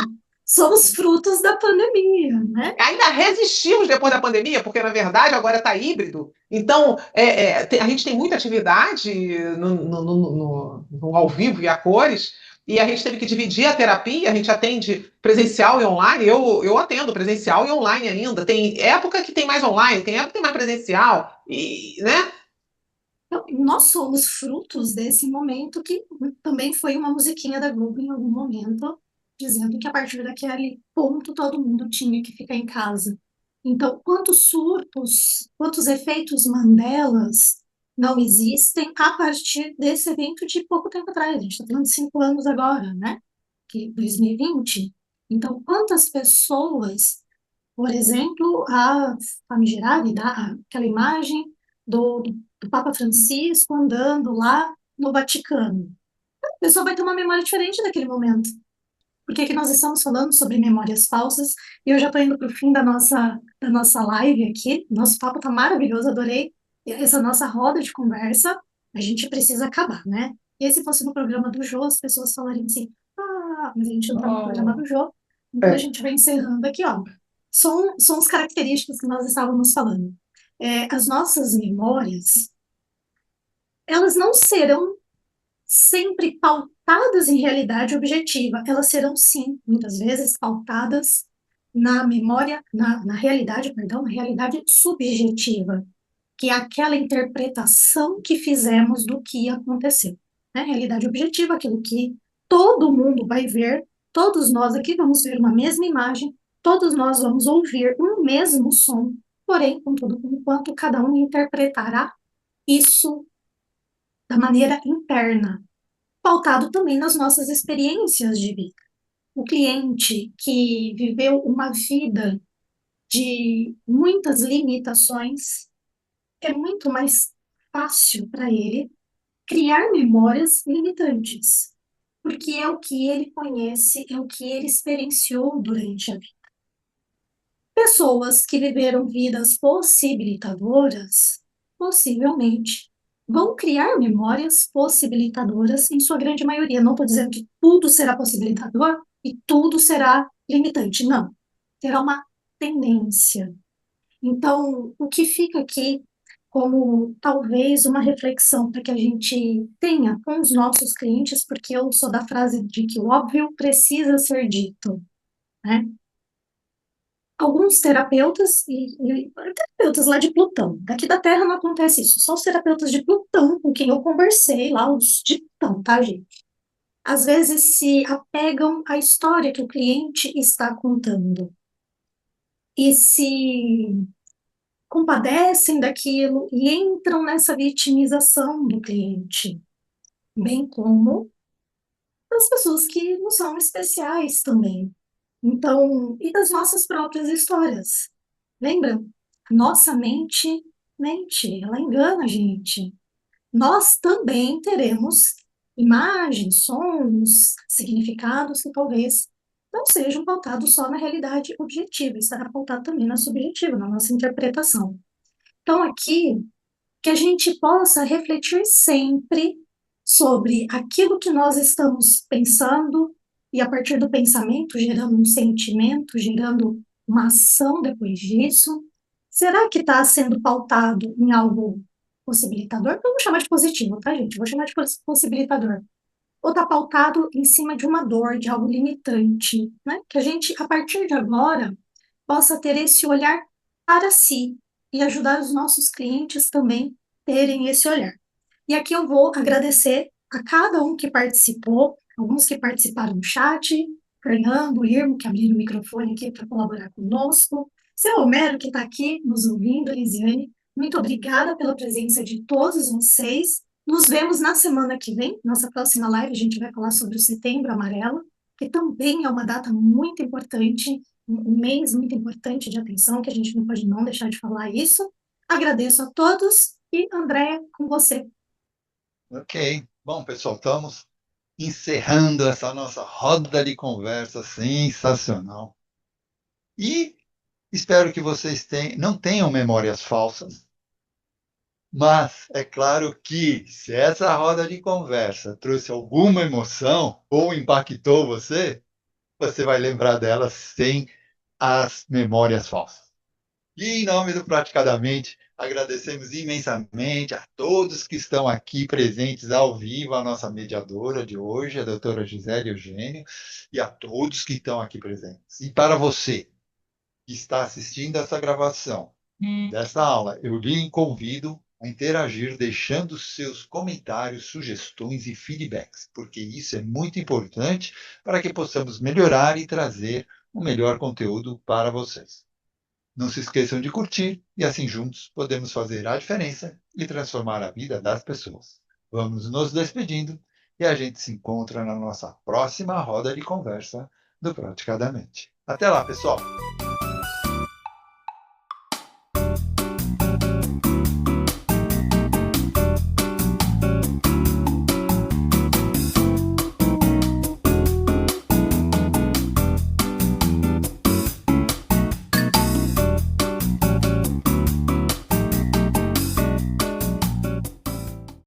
[SPEAKER 2] Somos frutos da pandemia, né?
[SPEAKER 3] Ainda resistimos depois da pandemia, porque na verdade agora está híbrido. Então, a gente tem muita atividade no ao vivo e a cores, e a gente teve que dividir a terapia. A gente atende presencial e online. Eu atendo presencial e online ainda. Tem época que tem mais online, tem época que tem mais presencial, e, né?
[SPEAKER 2] Então, nós somos frutos desse momento que também foi uma musiquinha da Globo em algum momento, dizendo que a partir daquele ponto todo mundo tinha que ficar em casa. Então, quantos surtos, quantos efeitos Mandelas não existem a partir desse evento de pouco tempo atrás? A gente está falando de 5 anos agora, né? Que 2020. Então, quantas pessoas, por exemplo, a famigerada, aquela imagem do Papa Francisco andando lá no Vaticano. A pessoa vai ter uma memória diferente daquele momento. Por que que nós estamos falando sobre memórias falsas? E eu já estou indo para o fim da nossa live aqui. Nosso papo está maravilhoso, adorei essa nossa roda de conversa. A gente precisa acabar, né? E aí, se fosse no programa do Jô, as pessoas falariam assim: ah, mas a gente não está no programa do Jô. Então a gente vai encerrando aqui, ó. São as características que nós estávamos falando. As nossas memórias, elas não serão sempre pautadas em realidade objetiva, elas serão sim, muitas vezes, pautadas na memória, na realidade, perdão, na realidade subjetiva, que é aquela interpretação que fizemos do que aconteceu. Né? Realidade objetiva, aquilo que todo mundo vai ver, todos nós aqui vamos ver uma mesma imagem, todos nós vamos ouvir um mesmo som, porém, contudo, enquanto cada um interpretará isso da maneira interna, pautado também nas nossas experiências de vida. O cliente que viveu uma vida de muitas limitações, é muito mais fácil para ele criar memórias limitantes, porque é o que ele conhece, é o que ele experienciou durante a vida. Pessoas que viveram vidas possibilitadoras, possivelmente, vão criar memórias possibilitadoras em sua grande maioria. Não estou dizendo que tudo será possibilitador e tudo será limitante, não. Terá uma tendência. Então, o que fica aqui como talvez uma reflexão para que a gente tenha com os nossos clientes, porque eu sou da frase de que o óbvio precisa ser dito, né? Alguns terapeutas e terapeutas lá de Plutão. Daqui da Terra não acontece isso. Só os terapeutas de Plutão com quem eu conversei lá, os de Plutão, tá, gente? Às vezes se apegam à história que o cliente está contando e se compadecem daquilo e entram nessa vitimização do cliente, bem como das pessoas que não são especiais também. Então, e das nossas próprias histórias. Lembra? Nossa mente, ela engana a gente. Nós também teremos imagens, sons, significados que talvez não sejam pautados só na realidade objetiva, estará pautado também na subjetiva, na nossa interpretação. Então, aqui, que a gente possa refletir sempre sobre aquilo que nós estamos pensando e, a partir do pensamento, gerando um sentimento, gerando uma ação depois disso. Será que está sendo pautado em algo possibilitador? Eu vou chamar de positivo, tá, gente? Vou chamar de possibilitador. Ou está pautado em cima de uma dor, de algo limitante, né? Que a gente, a partir de agora, possa ter esse olhar para si e ajudar os nossos clientes também terem esse olhar. E aqui eu vou agradecer a cada um que participou, alguns que participaram no chat, Fernando, Irmo, que abriram o microfone aqui para colaborar conosco, seu Homero, que está aqui nos ouvindo, Elisiane, muito obrigada pela presença de todos vocês. Nos vemos na semana que vem, nossa próxima live, a gente vai falar sobre o Setembro Amarelo, que também é uma data muito importante, um mês muito importante de atenção, que a gente não pode não deixar de falar isso. Agradeço a todos e, Andréia, com você.
[SPEAKER 1] Ok. Bom, pessoal, estamos encerrando essa nossa roda de conversa sensacional. E espero que vocês não tenham memórias falsas, mas é claro que se essa roda de conversa trouxe alguma emoção ou impactou você, você vai lembrar dela sem as memórias falsas. E em nome do Praticadamente, agradecemos imensamente a todos que estão aqui presentes ao vivo, a nossa mediadora de hoje, a doutora Gisele Eugênio, e a todos que estão aqui presentes. E para você que está assistindo essa gravação dessa aula, eu lhe convido a interagir deixando seus comentários, sugestões e feedbacks, porque isso é muito importante para que possamos melhorar e trazer o melhor conteúdo para vocês. Não se esqueçam de curtir e assim juntos podemos fazer a diferença e transformar a vida das pessoas. Vamos nos despedindo e a gente se encontra na nossa próxima roda de conversa do Praticadamente. Até lá, pessoal!